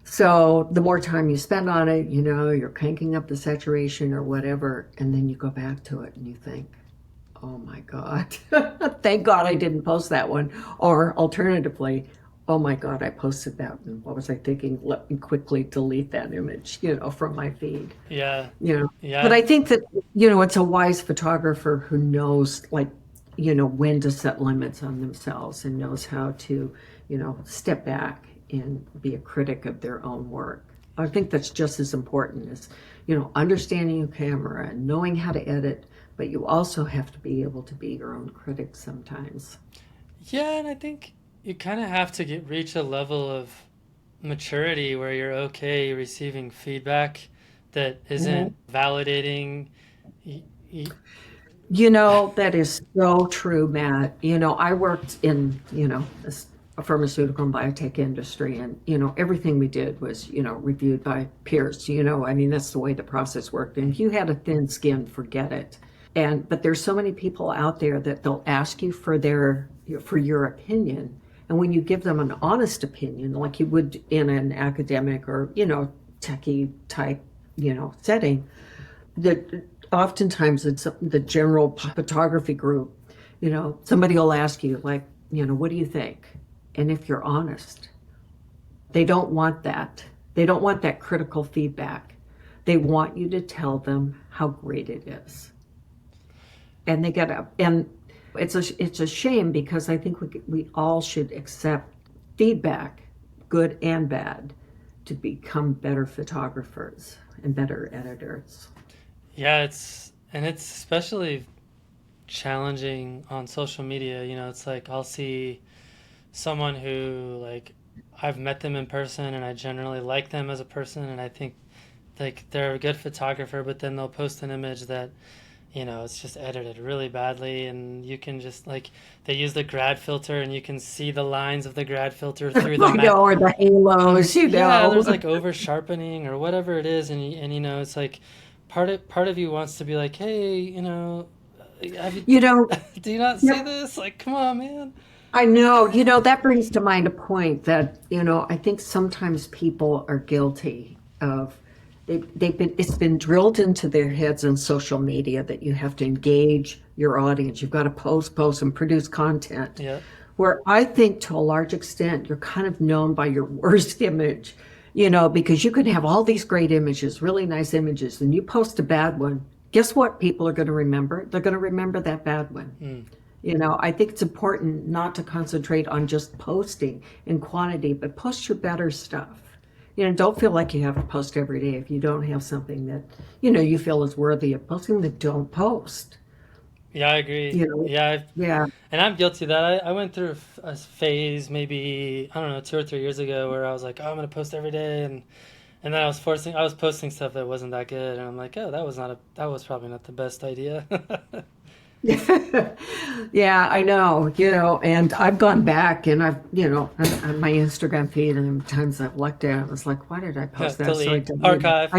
Speaker 2: So the more time you spend on it, you're cranking up the saturation or whatever, and then you go back to it and you think, oh my God. Thank God I didn't post that one. Or alternatively, oh my God, I posted that. And what was I thinking? Let me quickly delete that image, from my feed.
Speaker 1: Yeah.
Speaker 2: You know. But
Speaker 1: Yeah.
Speaker 2: I think that, it's a wise photographer who knows, like, when to set limits on themselves and knows how to, step back and be a critic of their own work. I think that's just as important as, understanding your camera and knowing how to edit, but you also have to be able to be your own critic sometimes.
Speaker 1: Yeah, and I think you kind of have to reach a level of maturity where you're okay receiving feedback that isn't
Speaker 2: Mhm.
Speaker 1: validating. Y- y-
Speaker 2: That is so true, Matt. I worked in, a pharmaceutical and biotech industry, and, everything we did was, reviewed by peers. I mean, that's the way the process worked. And if you had a thin skin, forget it. But there's so many people out there that they'll ask you for your opinion. And when you give them an honest opinion, like you would in an academic or, techie type, setting, that oftentimes it's the general photography group. Somebody will ask you, like, what do you think? And if you're honest, they don't want that. They don't want that critical feedback. They want you to tell them how great it is. And they get up. And it's a shame, because I think we all should accept feedback, good and bad, to become better photographers and better editors.
Speaker 1: Yeah, it's especially challenging on social media. It's like I'll see someone who like I've met them in person and I generally like them as a person and I think like they're a good photographer, but then they'll post an image that it's just edited really badly, and you can just like they use the grad filter, and you can see the lines of the grad filter through the
Speaker 2: I know, or the halos,
Speaker 1: yeah, there's like over sharpening or whatever it is, and it's like part of you wants to be like, hey, have you
Speaker 2: You know,
Speaker 1: do you not see
Speaker 2: yep,
Speaker 1: this? Like, come on, man.
Speaker 2: I know. That brings to mind a point that, I think sometimes people are guilty of, it's been drilled into their heads on social media that you have to engage your audience. You've got to post, and produce content.
Speaker 1: Yeah,
Speaker 2: Where I think to a large extent, you're kind of known by your worst image, because you can have all these great images, really nice images, and you post a bad one. Guess what people are going to remember? They're going to remember that bad one.
Speaker 1: mm.
Speaker 2: I think it's important not to concentrate on just posting in quantity, but post your better stuff. Don't feel like you have to post every day. If you don't have something that, you feel is worthy of posting, then don't post.
Speaker 1: Yeah, I agree.
Speaker 2: You know,
Speaker 1: Yeah,
Speaker 2: yeah.
Speaker 1: and I'm guilty of that. I went through a phase maybe I don't know 2 or 3 years ago where I was like, oh, I'm gonna post every day, and then I was posting stuff that wasn't that good, and I'm like, oh, that was probably not the best idea.
Speaker 2: Yeah, I know, and I've gone back and I've, on my Instagram feed, and the times I've looked at it, I was like, why did I post that? So I
Speaker 1: Delete,
Speaker 2: deleted it.
Speaker 1: archive.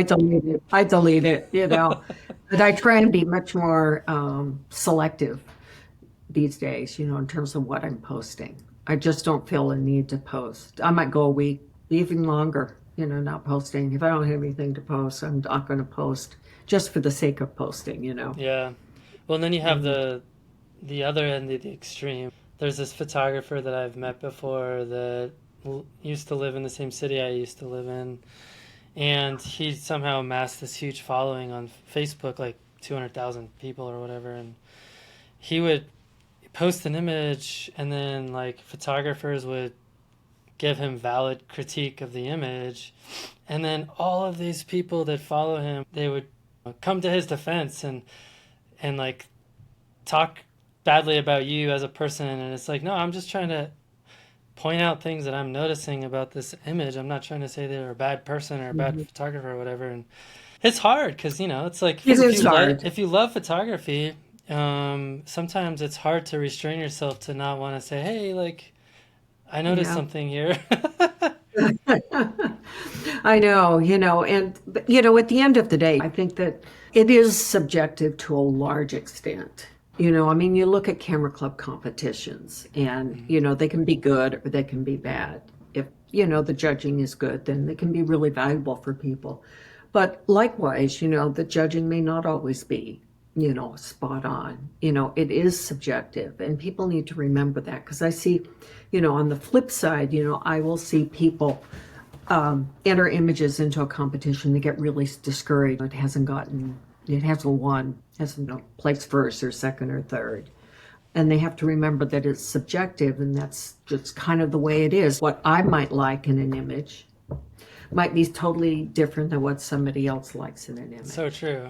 Speaker 2: I delete it. But I try and be much more selective these days, in terms of what I'm posting. I just don't feel a need to post. I might go a week, even longer, not posting. If I don't have anything to post, I'm not going to post just for the sake of posting.
Speaker 1: Yeah. Well, and then you have
Speaker 2: Mhm.
Speaker 1: the other end of the extreme. There's this photographer that I've met before that used to live in the same city I used to live in, and he somehow amassed this huge following on Facebook, like 200,000 people or whatever, and he would post an image, and then like photographers would give him valid critique of the image, and then all of these people that follow him, they would come to his defense and like talk badly about you as a person, and it's like, no, I'm just trying to point out things that I'm noticing about this image. I'm not trying to say they're a bad person or a bad photographer or whatever. And it's hard because, it's like if you love photography, sometimes it's hard to restrain yourself to not want to say, hey, like, I noticed something here.
Speaker 2: I know, and, at the end of the day, I think that it is subjective to a large extent. You look at camera club competitions and, they can be good or they can be bad. If, the judging is good, then they can be really valuable for people. But likewise, the judging may not always be, spot on. It is subjective, and people need to remember that, because I see, on the flip side, I will see people enter images into a competition. They get really discouraged. It hasn't won, hasn't placed first or second or third. And they have to remember that it's subjective, and that's just kind of the way it is. What I might like in an image might be totally different than what somebody else likes in an image.
Speaker 1: So true.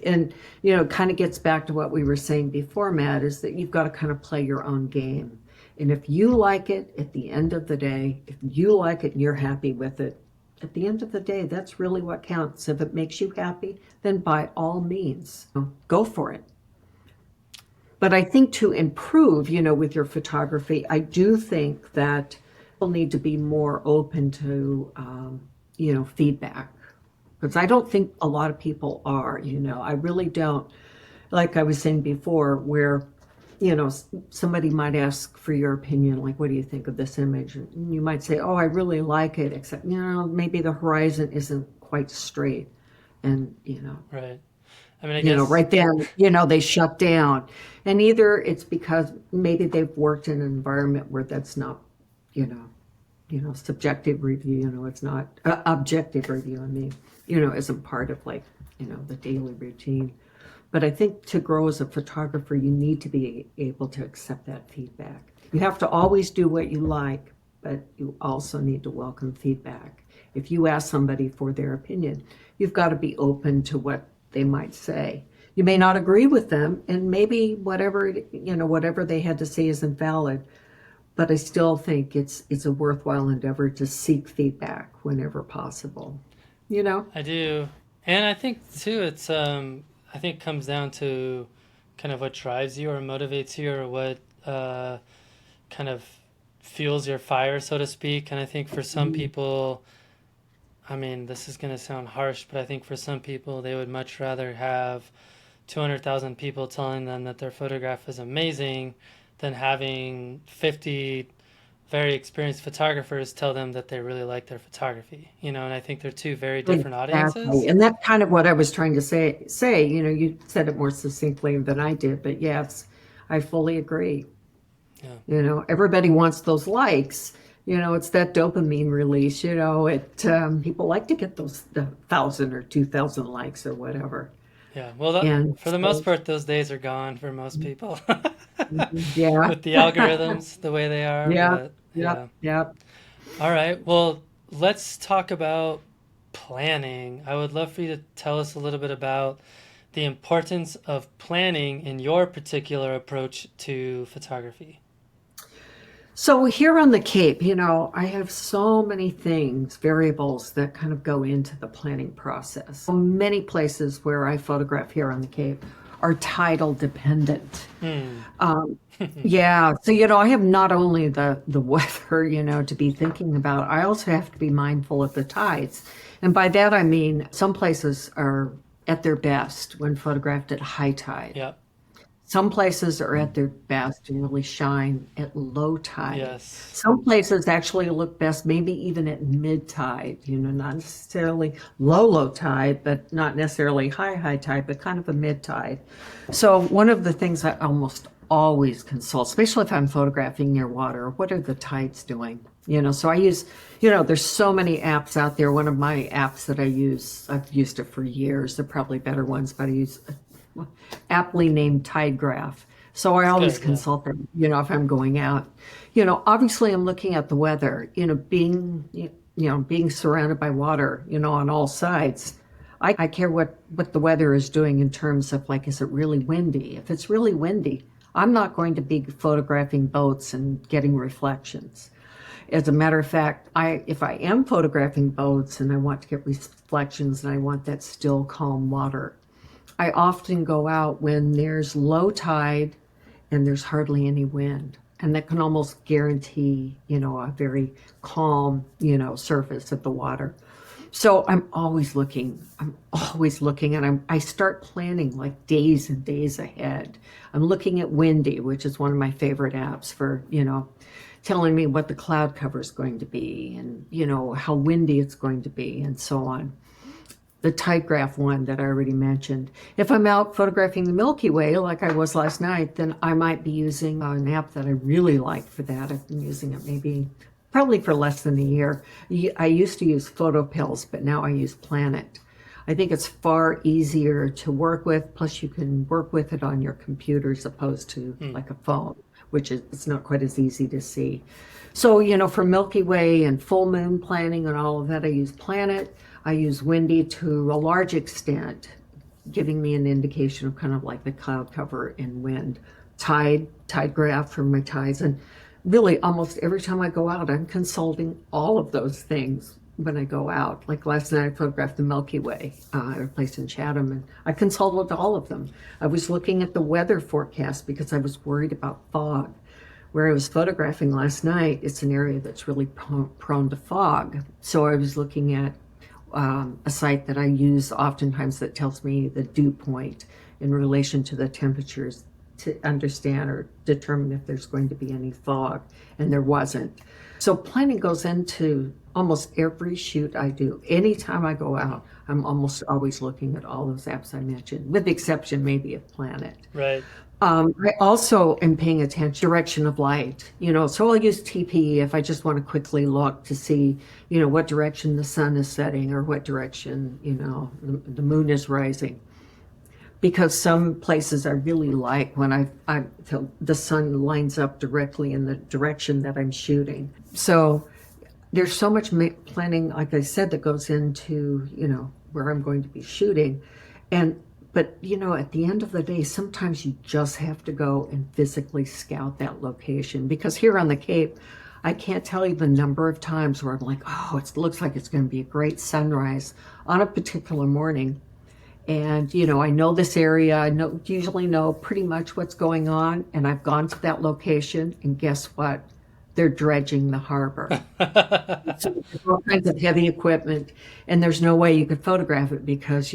Speaker 2: And, it kind of gets back to what we were saying before, Matt, is that you've got to kind of play your own game. And if you like it, at the end of the day, if you like it and you're happy with it, at the end of the day, that's really what counts. If it makes you happy, then by all means, go for it. But I think to improve, with your photography, I do think that people need to be more open to, feedback. Because I don't think a lot of people are, I really don't. Like I was saying before, where, somebody might ask for your opinion, like, what do you think of this image? And you might say, oh, I really like it, except, maybe the horizon isn't quite straight. And,
Speaker 1: Right. I mean, I guess,
Speaker 2: right then, they shut down. And either it's because maybe they've worked in an environment where that's not, subjective review, it's not objective review, isn't part of like, the daily routine. But I think to grow as a photographer, you need to be able to accept that feedback. You have to always do what you like, but you also need to welcome feedback. If you ask somebody for their opinion, you've got to be open to what they might say. You may not agree with them, and maybe whatever they had to say isn't valid, but I still think it's a worthwhile endeavor to seek feedback whenever possible.
Speaker 1: I do. And I think too, it's I think comes down to kind of what drives you or motivates you, or what kind of fuels your fire, so to speak. And I think for some people, I mean, this is going to sound harsh, but I think for some people, they would much rather have 200,000 people telling them that their photograph is amazing than having 50 very experienced photographers tell them that they really like their photography, and I think they're two very different audiences.
Speaker 2: And that's kind of what I was trying to say, you said it more succinctly than I did, but yes, I fully agree. Yeah. Everybody wants those likes, it's that dopamine release, people like to get the 1,000 or 2,000 likes or whatever.
Speaker 1: Yeah, well, for the most part, those days are gone for most people.
Speaker 2: Yeah.
Speaker 1: With the algorithms the way they are.
Speaker 2: Yeah.
Speaker 1: But,
Speaker 2: yeah.
Speaker 1: All right. Well, let's talk about planning. I would love for you to tell us a little bit about the importance of planning in your particular approach to photography.
Speaker 2: So here on the Cape, I have so many variables that kind of go into the planning process. So many places where I photograph here on the Cape are tidal dependent. Yeah, so I have not only the weather, to be thinking about. I also have to be mindful of the tides, and by that I mean some places are at their best when photographed at high tide.
Speaker 1: Yep.
Speaker 2: Some places are at their best and really shine at low tide.
Speaker 1: Yes.
Speaker 2: Some places actually look best maybe even at mid tide, not necessarily low tide, but not necessarily high tide, but kind of a mid tide. So one of the things I almost always consult, especially if I'm photographing near water, what are the tides doing? So I use, there's so many apps out there. One of my apps that I use, I've used it for years. There are probably better ones, but I use aptly named Tide Graph. So I
Speaker 1: It's
Speaker 2: always
Speaker 1: good, yeah.
Speaker 2: consult them, if I'm going out. Obviously I'm looking at the weather, being surrounded by water, on all sides. I care what the weather is doing in terms of like, is it really windy? If it's really windy, I'm not going to be photographing boats and getting reflections. As a matter of fact, if I am photographing boats and I want to get reflections and I want that still calm water, I often go out when there's low tide and there's hardly any wind. And that can almost guarantee, a very calm, surface of the water. So I'm always looking. And I start planning like days and days ahead. I'm looking at Windy, which is one of my favorite apps for, telling me what the cloud cover is going to be and, how windy it's going to be and so on. The Tide Graph one that I already mentioned. If I'm out photographing the Milky Way, like I was last night, then I might be using an app that I really like for that. I've been using it probably for less than a year. I used to use PhotoPills, but now I use Planet. I think it's far easier to work with, plus you can work with it on your computer as opposed to like a phone, which is it's not quite as easy to see. So, for Milky Way and full moon planning and all of that, I use Planet. I use Windy to a large extent, giving me an indication of kind of like the cloud cover and wind. Tide Graph for my tides. And really almost every time I go out, I'm consulting all of those things when I go out. Like last night I photographed the Milky Way at a place in Chatham, and I consulted all of them. I was looking at the weather forecast because I was worried about fog. Where I was photographing last night, it's an area that's really prone to fog. So I was looking at a site that I use oftentimes that tells me the dew point in relation to the temperatures to understand or determine if there's going to be any fog, and there wasn't. So planning goes into almost every shoot I do. Anytime I go out, I'm almost always looking at all those apps I mentioned, with the exception maybe of Planet.
Speaker 1: Right.
Speaker 2: I also am paying attention direction of light, so I'll use TPE if I just want to quickly look to see, what direction the sun is setting or what direction, the moon is rising. Because some places I really like when the sun lines up directly in the direction that I'm shooting. So there's so much planning, like I said, that goes into, where I'm going to be shooting. But, at the end of the day, sometimes you just have to go and physically scout that location. Because here on the Cape, I can't tell you the number of times where I'm like, oh, it looks like it's going to be a great sunrise on a particular morning. And, I know this area, usually know pretty much what's going on. And I've gone to that location, and guess what? They're dredging the harbor. So there's all kinds of heavy equipment, and there's no way you could photograph it because,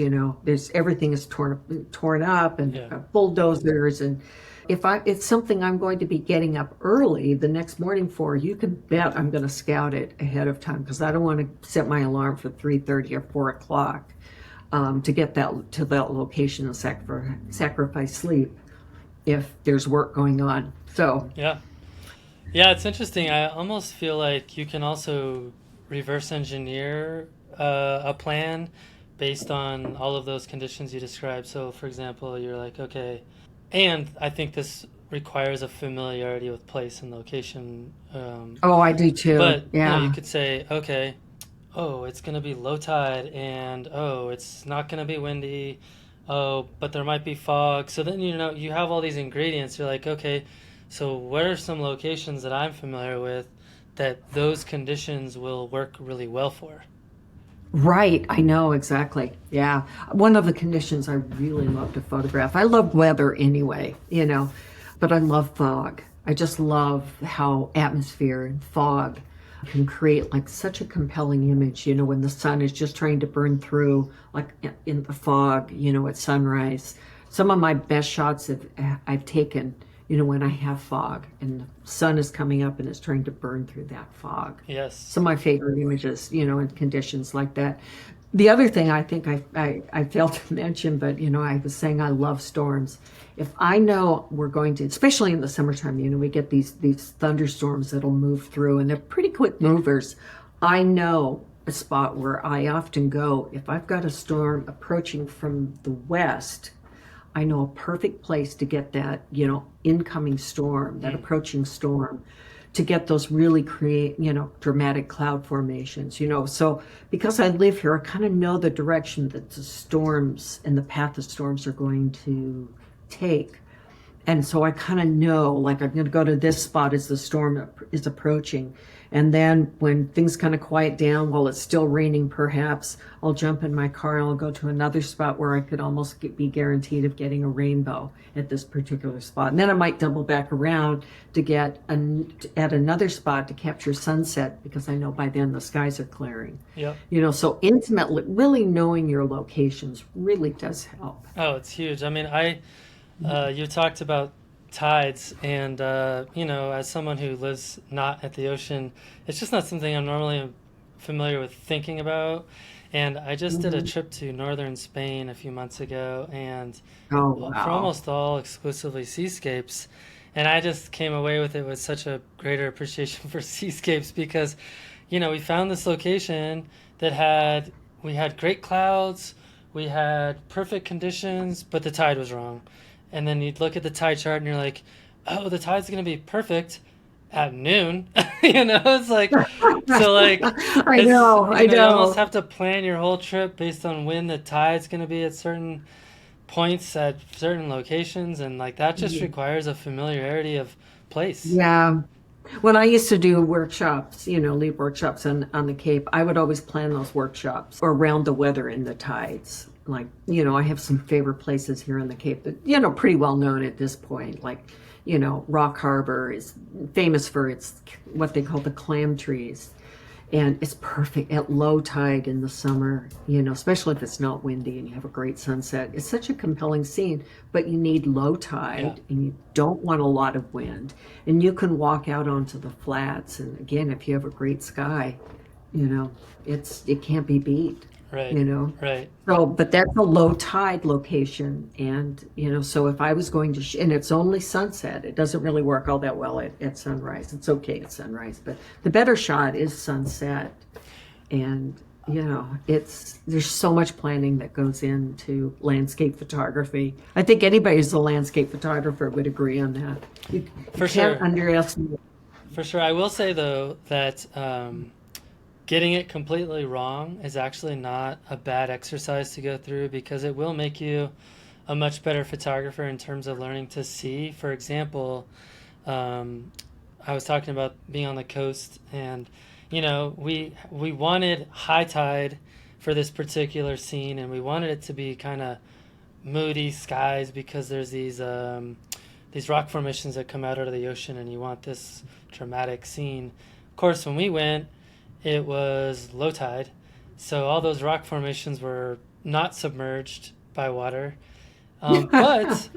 Speaker 2: everything is torn up and
Speaker 1: Yeah.
Speaker 2: bulldozers. And if it's something I'm going to be getting up early the next morning for, you can bet I'm going to scout it ahead of time because I don't want to set my alarm for 3:30 or 4 o'clock to get to that location and sacrifice sleep if there's work going on. So
Speaker 1: Yeah. Yeah, it's interesting. I almost feel like you can also reverse engineer a plan based on all of those conditions you described. So, for example, you're like, okay, and I think this requires a familiarity with place and location.
Speaker 2: Oh, I do too.
Speaker 1: But
Speaker 2: Yeah.
Speaker 1: you could say, okay, oh, it's going to be low tide, and oh, it's not going to be windy. Oh, but there might be fog. So then you have all these ingredients. You're like, okay, so what are some locations that I'm familiar with that those conditions will work really well for?
Speaker 2: Right, I know exactly. Yeah. One of the conditions I really love to photograph. I love weather anyway, but I love fog. I just love how atmosphere and fog can create like such a compelling image, when the sun is just trying to burn through like in the fog, at sunrise. Some of my best shots I've taken, when I have fog and the sun is coming up and it's trying to burn through that fog.
Speaker 1: Yes.
Speaker 2: Some of my favorite images, in conditions like that. The other thing I think I failed to mention, but I was saying I love storms. If I know we're going to, especially in the summertime, we get these thunderstorms that'll move through, and they're pretty quick movers. I know a spot where I often go if I've got a storm approaching from the west. I know a perfect place to get that, incoming storm, that approaching storm, to get those really dramatic cloud formations, So because I live here, I kind of know the direction that the storms and the path of storms are going to take. And so I kind of know, like, I'm going to go to this spot as the storm is approaching. And then when things kind of quiet down, while it's still raining, perhaps, I'll jump in my car and I'll go to another spot where I could almost be guaranteed of getting a rainbow at this particular spot. And then I might double back around to get at another spot to capture sunset, because I know by then the skies are clearing.
Speaker 1: Yep.
Speaker 2: So intimately, really knowing your locations really does help.
Speaker 1: Oh, it's huge. I mean, you talked about tides, and as someone who lives not at the ocean, it's just not something I'm normally familiar with thinking about. And I just did a trip to northern Spain a few months ago, and
Speaker 2: Oh, wow.
Speaker 1: for almost all exclusively seascapes. And I just came away with it with such a greater appreciation for seascapes, because we found this location that we had great clouds, we had perfect conditions, but the tide was wrong. And then you'd look at the tide chart and you're like, oh, the tide's going to be perfect at noon. It's like, so like,
Speaker 2: I know.
Speaker 1: you almost have to plan your whole trip based on when the tide's going to be at certain points at certain locations. And like, that just requires a familiarity of place.
Speaker 2: Yeah. When I used to do workshops, lead workshops on the Cape, I would always plan those workshops around the weather and the tides. Like, I have some favorite places here on the Cape that, pretty well known at this point. Like, Rock Harbor is famous for its, what they call the clam trees. And it's perfect at low tide in the summer, especially if it's not windy and you have a great sunset. It's such a compelling scene, but you need low tide and you don't want a lot of wind. And you can walk out onto the flats. And again, if you have a great sky, it can't be beat.
Speaker 1: Right. Right.
Speaker 2: So, but that's a low tide location. And, so if I was going to, and it's only sunset, it doesn't really work all that well at sunrise. It's okay at sunrise, but the better shot is sunset. And, there's so much planning that goes into landscape photography. I think anybody who's a landscape photographer would agree on that. You
Speaker 1: For
Speaker 2: can't
Speaker 1: sure.
Speaker 2: underestimate.
Speaker 1: For sure. I will say, though, that getting it completely wrong is actually not a bad exercise to go through, because it will make you a much better photographer in terms of learning to see. For example, I was talking about being on the coast, and we wanted high tide for this particular scene, and we wanted it to be kind of moody skies, because there's these rock formations that come out of the ocean, and you want this dramatic scene. Of course, when we went, it was low tide, so all those rock formations were not submerged by water. But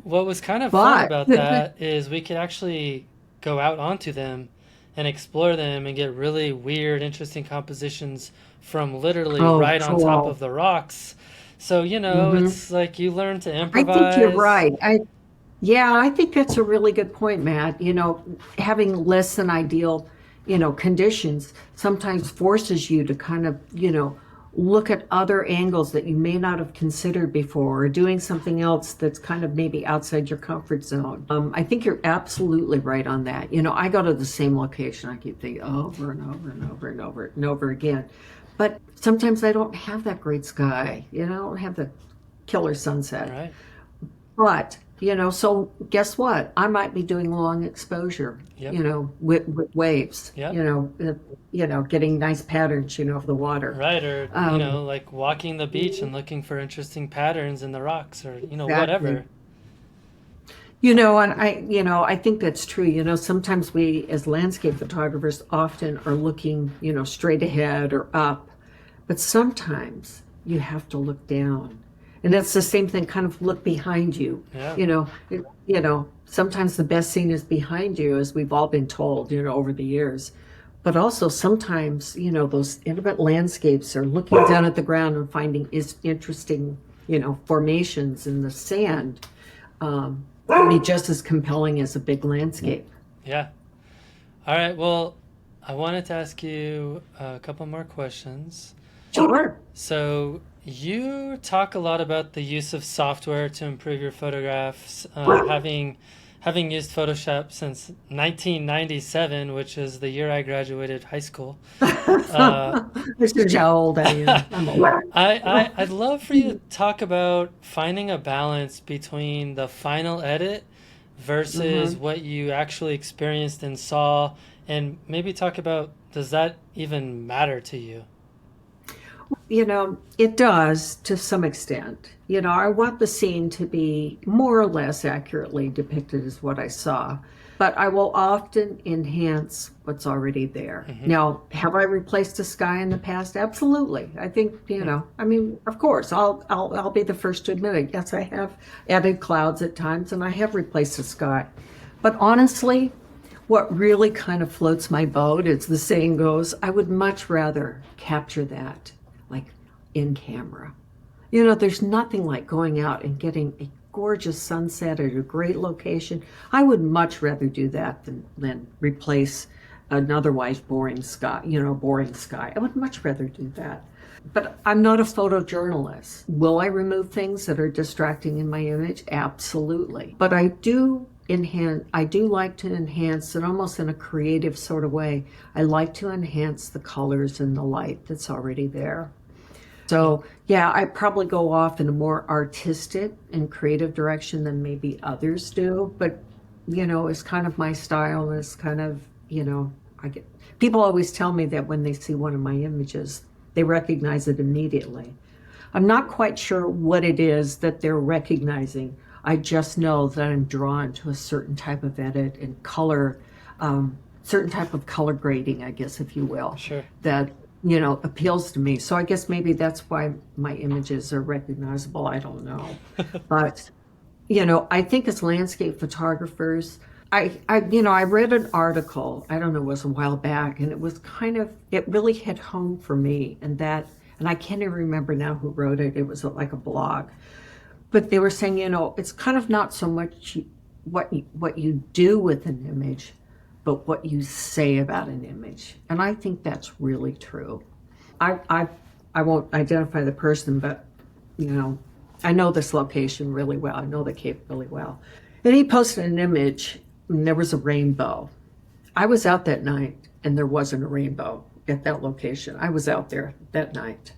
Speaker 1: what was kind of fun about that is we could actually go out onto them and explore them and get really weird, interesting compositions from literally right on top of the rocks. So, it's like you learn to improvise.
Speaker 2: I think you're right. I think that's a really good point, Matt. Having less than ideal conditions sometimes forces you to kind of, look at other angles that you may not have considered before, or doing something else that's kind of maybe outside your comfort zone. I think you're absolutely right on that. I go to the same location. I keep thinking over and over and over and over and over again. But sometimes I don't have that great sky. I don't have the killer sunset.
Speaker 1: Right.
Speaker 2: But so guess what? I might be doing long exposure, with waves, getting nice patterns, of the water.
Speaker 1: Right, or, like walking the beach and looking for interesting patterns in the rocks, or,
Speaker 2: Exactly.
Speaker 1: whatever.
Speaker 2: And I think that's true. Sometimes we as landscape photographers often are looking, straight ahead or up, but sometimes you have to look down. And that's the same thing, kind of look behind you.
Speaker 1: Yeah.
Speaker 2: Sometimes the best scene is behind you, as we've all been told, over the years. But also sometimes, those intimate landscapes are looking down at the ground and finding is interesting, formations in the sand. Can be just as compelling as a big landscape.
Speaker 1: Yeah. All right. Well, I wanted to ask you a couple more questions.
Speaker 2: Sure.
Speaker 1: So you talk a lot about the use of software to improve your photographs, having used Photoshop since 1997, which is the year I graduated high school. Uh,
Speaker 2: This is how old I am. I'm old.
Speaker 1: I'd love for you to talk about finding a balance between the final edit versus
Speaker 2: Mhm.
Speaker 1: what you actually experienced and saw, and maybe talk about, does that even matter to you?
Speaker 2: It does to some extent. I want the scene to be more or less accurately depicted as what I saw, but I will often enhance what's already there.
Speaker 1: Hmm.
Speaker 2: Now, have I replaced the sky in the past? Absolutely. I think, I mean, of course, I'll be the first to admit it. Yes, I have added clouds at times and I have replaced the sky. But honestly, what really kind of floats my boat, as the saying goes, I would much rather capture that like in camera. There's nothing like going out and getting a gorgeous sunset at a great location. I would much rather do that than replace an otherwise boring sky. I would much rather do that. But I'm not a photojournalist. Will I remove things that are distracting in my image? Absolutely. But I do like to enhance it almost in a creative sort of way. I like to enhance the colors and the light that's already there. So, yeah, I probably go off in a more artistic and creative direction than maybe others do. But, it's kind of my style. It's kind of, I get people always tell me that when they see one of my images, they recognize it immediately. I'm not quite sure what it is that they're recognizing. I just know that I'm drawn to a certain type of edit and color, certain type of color grading, I guess, if you will,
Speaker 1: Sure.
Speaker 2: that appeals to me. So I guess maybe that's why my images are recognizable. I don't know, but I think as landscape photographers, I read an article. I don't know, it was a while back, and it really hit home for me. And I can't even remember now who wrote it. It was like a blog, but they were saying, it's kind of not so much what you do with an image, but what you say about an image. And I think that's really true. I won't identify the person, but I know this location really well. I know the Cape really well. And he posted an image, and there was a rainbow. I was out that night, and there wasn't a rainbow at that location. I was out there that night.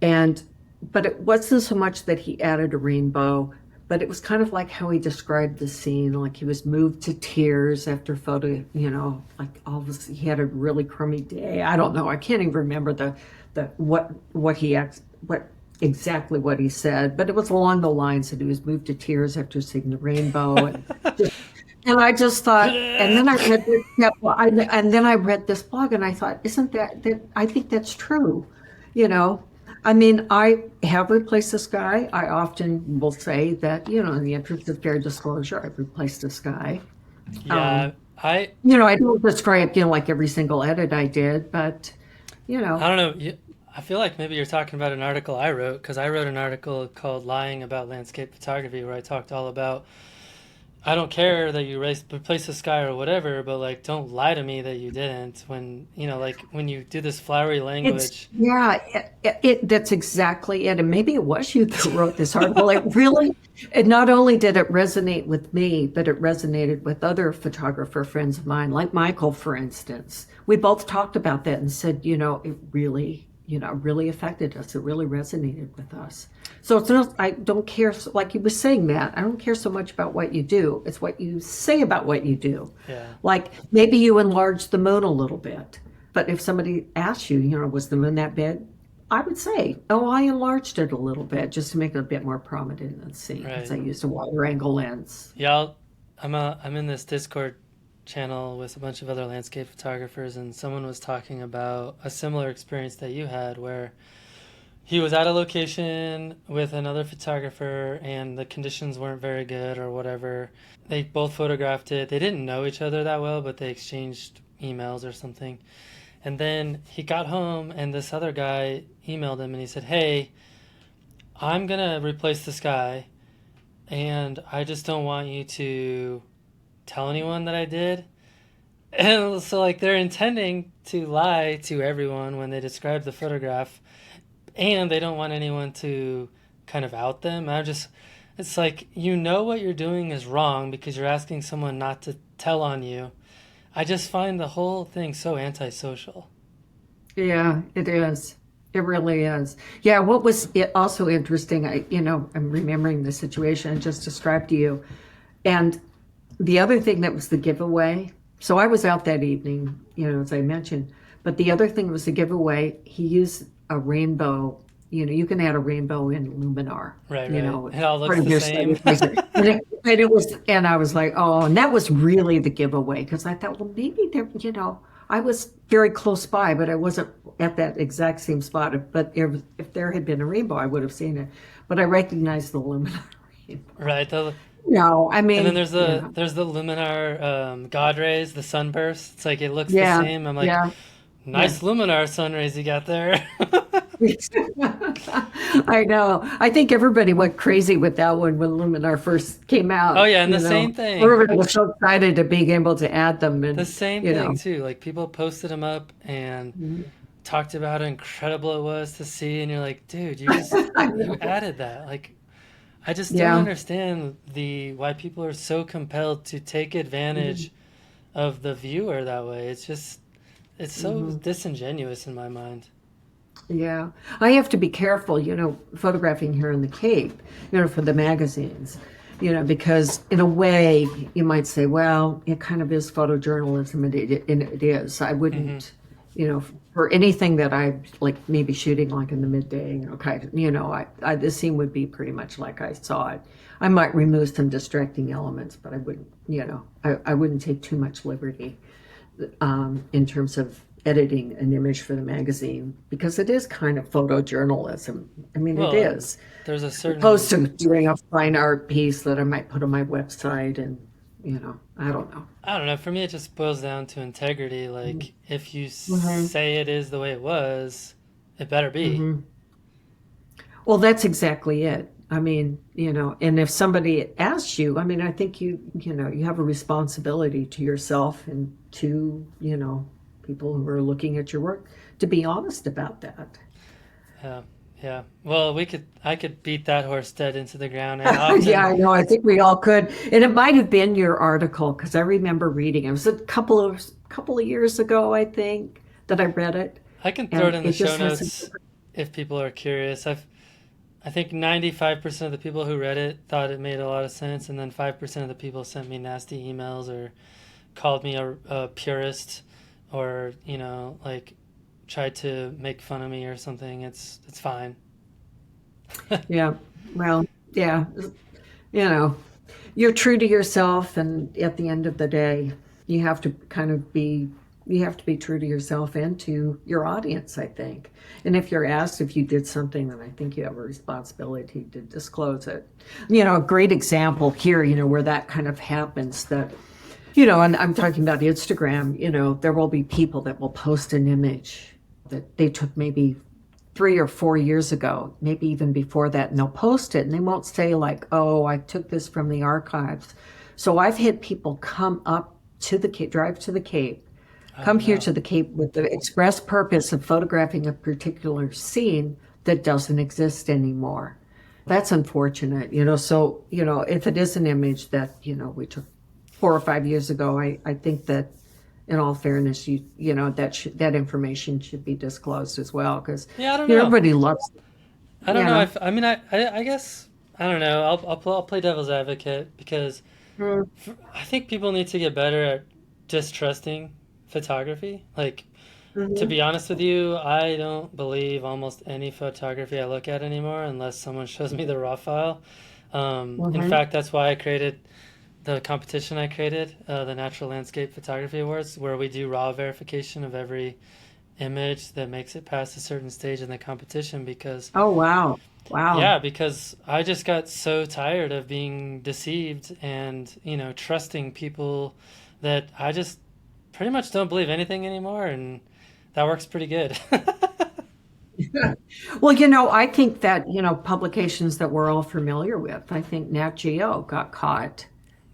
Speaker 2: But it wasn't so much that he added a rainbow, but it was kind of like how he described the scene, like he was moved to tears after like he had a really crummy day. I don't know. I can't even remember what exactly what he said, but it was along the lines that he was moved to tears after seeing the rainbow, and I just thought, and then I read this, yeah, and then I read this blog, and I thought, isn't that? I think that's true, you know. I mean, I have replaced this guy. I often will say that, in the interest of fair disclosure, I've replaced this guy.
Speaker 1: Yeah, I
Speaker 2: I don't describe, like every single edit I did, but, you
Speaker 1: I
Speaker 2: know,
Speaker 1: don't know. I feel like maybe you're talking about an article I wrote, because I wrote an article called "Lying About Landscape Photography," where I talked all about, I don't care that you replace the sky or whatever, but like, don't lie to me that you didn't. When like when you do this flowery language.
Speaker 2: yeah, that's exactly it. And maybe it was you that wrote this article. It not only did it resonate with me, but it resonated with other photographer friends of mine, like Michael, for instance. We both talked about that and said, it really, really affected us. It really resonated with us. So it's not, I don't care, like you were saying, Matt, I don't care so much about what you do. It's what you say about what you do.
Speaker 1: Yeah.
Speaker 2: Like maybe you enlarge the moon a little bit. But if somebody asks you, was the moon that big? I would say, oh, I enlarged it a little bit just to make it a bit more prominent in the scene because
Speaker 1: Right.
Speaker 2: I used a wider angle lens.
Speaker 1: Yeah, I'm in this Discord channel with a bunch of other landscape photographers, and someone was talking about a similar experience that you had, where he was at a location with another photographer and the conditions weren't very good or whatever. They both photographed it. They didn't know each other that well, but they exchanged emails or something. And then he got home, and this other guy emailed him, and he said, "Hey, I'm gonna replace this guy, and I just don't want you to tell anyone that I did." And so, like, they're intending to lie to everyone when they describe the photograph, and they don't want anyone to kind of out them. It's like, you know what you're doing is wrong because you're asking someone not to tell on you. I just find the whole thing so antisocial.
Speaker 2: Yeah, it is. It really is. Yeah, what was it also interesting, I'm remembering the situation I just described to you. And the other thing that was the giveaway. So I was out that evening, as I mentioned. But the other thing was the giveaway. He used a rainbow. You can add a rainbow in Luminar.
Speaker 1: Right,
Speaker 2: You
Speaker 1: right.
Speaker 2: know,
Speaker 1: It all
Speaker 2: part
Speaker 1: looks
Speaker 2: of
Speaker 1: the
Speaker 2: your
Speaker 1: same.
Speaker 2: study. And I was like, oh, and that was really the giveaway because I thought, well, maybe I was very close by, but I wasn't at that exact same spot. But if there had been a rainbow, I would have seen it. But I recognized the Luminar rainbow.
Speaker 1: Right.
Speaker 2: No, I
Speaker 1: And then
Speaker 2: mean,
Speaker 1: there's the luminar God rays, the sunburst. It's like it looks the
Speaker 2: yeah,
Speaker 1: same. I'm like,
Speaker 2: yeah, yeah.
Speaker 1: nice luminar sun rays you got there.
Speaker 2: I know. I think everybody went crazy with that one when Luminar first came
Speaker 1: Oh
Speaker 2: out.
Speaker 1: yeah, and the same thing.
Speaker 2: Everybody was so excited to being able to add them,
Speaker 1: The
Speaker 2: and
Speaker 1: same
Speaker 2: you
Speaker 1: thing
Speaker 2: know,
Speaker 1: too. Like people posted them up and talked about how incredible it was to see, and you're like, dude,
Speaker 2: I
Speaker 1: you
Speaker 2: know.
Speaker 1: added that. Like I just don't
Speaker 2: Yeah.
Speaker 1: understand the why people are so compelled to take
Speaker 2: Mhm.
Speaker 1: advantage of the viewer that way. It's so
Speaker 2: Mhm.
Speaker 1: disingenuous in my mind.
Speaker 2: Yeah, I have to be careful, photographing here in the Cape, for the magazines, because in a way you might say, well, it kind of is photojournalism, and it is. I
Speaker 1: Hmm.
Speaker 2: wouldn't, for anything that I like, maybe shooting like in the midday, kind of, the scene would be pretty much like I saw it. I might remove some distracting elements, but I wouldn't, I wouldn't take too much liberty in terms of editing an image for the magazine because it is kind of photojournalism. I mean, it
Speaker 1: Well, and
Speaker 2: is.
Speaker 1: there's a
Speaker 2: Opposed
Speaker 1: certain
Speaker 2: to doing a fine art piece that I might put on my website and, I don't know.
Speaker 1: I don't know. For me, it just boils down to integrity. Like, if you
Speaker 2: Hmm.
Speaker 1: say it is the way it was, it better be.
Speaker 2: Hmm. Well, that's exactly it. I mean, and if somebody asks you, I mean, I think you have a responsibility to yourself and to, people who are looking at your work to be honest about that.
Speaker 1: Yeah, yeah. Well, I could beat that horse dead into the ground. And
Speaker 2: Yeah,
Speaker 1: often,
Speaker 2: I know. I think we all could. And it might have been your article because I remember reading it. It was a couple of years ago, I think, that I read it.
Speaker 1: I can throw it
Speaker 2: And
Speaker 1: in the
Speaker 2: it
Speaker 1: show
Speaker 2: just has some.
Speaker 1: notes if people are curious. I think 95% of the people who read it thought it made a lot of sense, and then 5% of the people sent me nasty emails or called me a purist or, like tried to make fun of me or something. It's fine.
Speaker 2: Yeah. Well, yeah. You know, you're true to yourself, and at the end of the day, you have to kind of be. You have to be true to yourself and to your audience, I think. And if you're asked if you did something, then I think you have a responsibility to disclose it. A great example here, where that kind of happens that and I'm talking about Instagram, there will be people that will post an image that they took maybe 3 or 4 years ago, maybe even before that, and they'll post it and they won't say, like, oh, I took this from the archives. So I've had people come up to the Cape, drive to the Cape,
Speaker 1: Oh
Speaker 2: come here
Speaker 1: no.
Speaker 2: to the Cape with the express purpose of photographing a particular scene that doesn't exist anymore. That's unfortunate, So, if it is an image that, we took 4 or 5 years ago, I think that in all fairness, that information should be disclosed as well because,
Speaker 1: Yeah, I don't know.
Speaker 2: everybody loves,
Speaker 1: I don't
Speaker 2: you
Speaker 1: know.
Speaker 2: know.
Speaker 1: I mean, I guess I don't know. I'll play devil's advocate because
Speaker 2: Mm,
Speaker 1: I think people need to get better at distrusting photography. Like, to
Speaker 2: mhm,
Speaker 1: be honest with you, I don't believe almost any photography I look at anymore unless someone shows me the raw file. In
Speaker 2: mhm.
Speaker 1: fact, that's why I created the competition I created, the Natural Landscape Photography Awards, where we do raw verification of every image that makes it past a certain stage in the competition because
Speaker 2: Oh, wow. Wow.
Speaker 1: yeah, because I just got so tired of being deceived and, trusting people that I just pretty much don't believe anything anymore, and that works pretty good.
Speaker 2: Well, I think that, publications that we're all familiar with, I think Nat Geo got caught,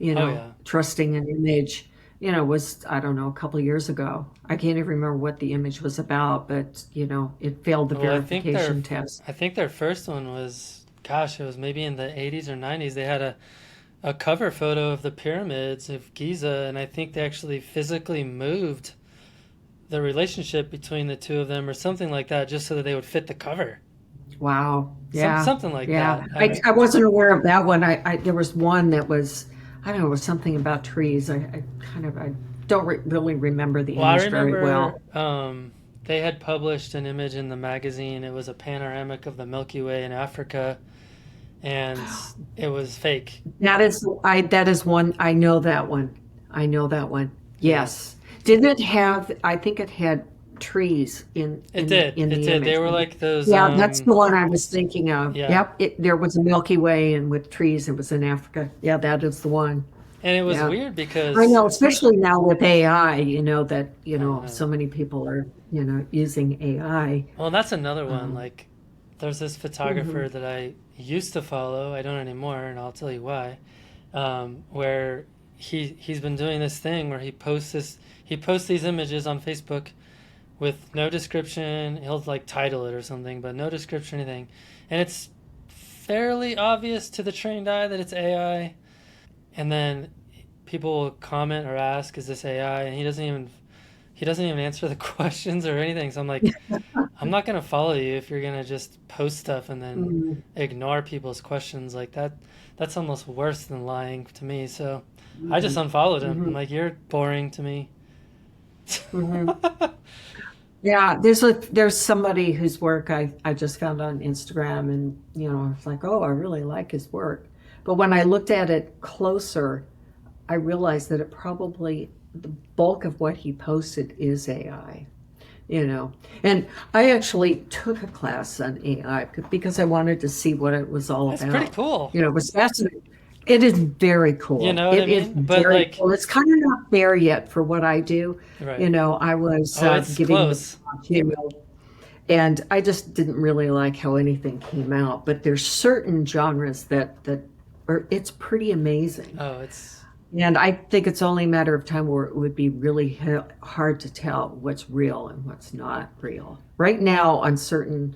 Speaker 1: Oh yeah.
Speaker 2: trusting an image, was, I don't know, a couple of years ago. I can't even remember what the image was about, but, it failed the
Speaker 1: Well,
Speaker 2: verification test.
Speaker 1: I think their first one was, gosh, it was maybe in the 80s or 90s. They had a cover photo of the pyramids of Giza, and I think they actually physically moved the relationship between the two of them or something like that, just so that they would fit the cover.
Speaker 2: Wow. Yeah.
Speaker 1: Something like
Speaker 2: Yeah.
Speaker 1: that.
Speaker 2: I wasn't aware of that one. There was one that was, I don't know, it was something about trees. I don't really remember the
Speaker 1: Well, I
Speaker 2: image very
Speaker 1: remember
Speaker 2: well.
Speaker 1: they had published an image in the magazine. It was a panoramic of the Milky Way in Africa, and it was fake.
Speaker 2: That is one, I know that one. I know that one.
Speaker 1: Yeah,
Speaker 2: Yes. Didn't it have, I think it had trees in
Speaker 1: it did.
Speaker 2: in
Speaker 1: It
Speaker 2: the
Speaker 1: did. They
Speaker 2: image.
Speaker 1: were like those.
Speaker 2: Yeah, that's the one I was thinking of.
Speaker 1: Yeah,
Speaker 2: Yep, there was a Milky Way and with trees, it was in Africa. Yeah, that is the one.
Speaker 1: and it was
Speaker 2: Yeah.
Speaker 1: weird
Speaker 2: I
Speaker 1: because
Speaker 2: know, especially now with AI, that,
Speaker 1: I know.
Speaker 2: so many people are, using AI.
Speaker 1: Well, that's another one.
Speaker 2: Um,
Speaker 1: Like, there's this
Speaker 2: mhm.
Speaker 1: photographer that I used to follow. I don't anymore, and I'll tell you why. Where he's been doing this thing where he posts these images on Facebook with no description. He'll like title it or something, but no description, anything, and it's fairly obvious to the trained eye that it's AI. And then people will comment or ask, "Is this AI?" And he doesn't even answer the questions or anything. So I'm like, I'm not gonna follow you if you're gonna just post stuff and then
Speaker 2: Mhm.
Speaker 1: ignore people's questions like that. That's almost worse than lying to me. So I just
Speaker 2: Mhm.
Speaker 1: unfollowed him. I'm
Speaker 2: Mhm.
Speaker 1: like, you're boring to me.
Speaker 2: Mhm. Yeah, there's somebody whose work I just found on Instagram, and I was like, oh, I really like his work. But when I looked at it closer, I realized that the bulk of what he posted is AI. you know. And I actually took a class on AI because I wanted to see what it was all
Speaker 1: That's pretty
Speaker 2: about.
Speaker 1: cool.
Speaker 2: It was fascinating. It is very
Speaker 1: You
Speaker 2: cool.
Speaker 1: know what I
Speaker 2: It is
Speaker 1: mean? But
Speaker 2: very
Speaker 1: like,
Speaker 2: cool. It's kind of not there yet for what I do.
Speaker 1: right.
Speaker 2: I was
Speaker 1: Oh, it's
Speaker 2: giving the
Speaker 1: close.
Speaker 2: talk, and I just didn't really like how anything came out. But there's certain genres that are it's pretty amazing.
Speaker 1: Oh, it's
Speaker 2: And I think it's only a matter of time where it would be really hard to tell what's real and what's not real. Right now, on certain,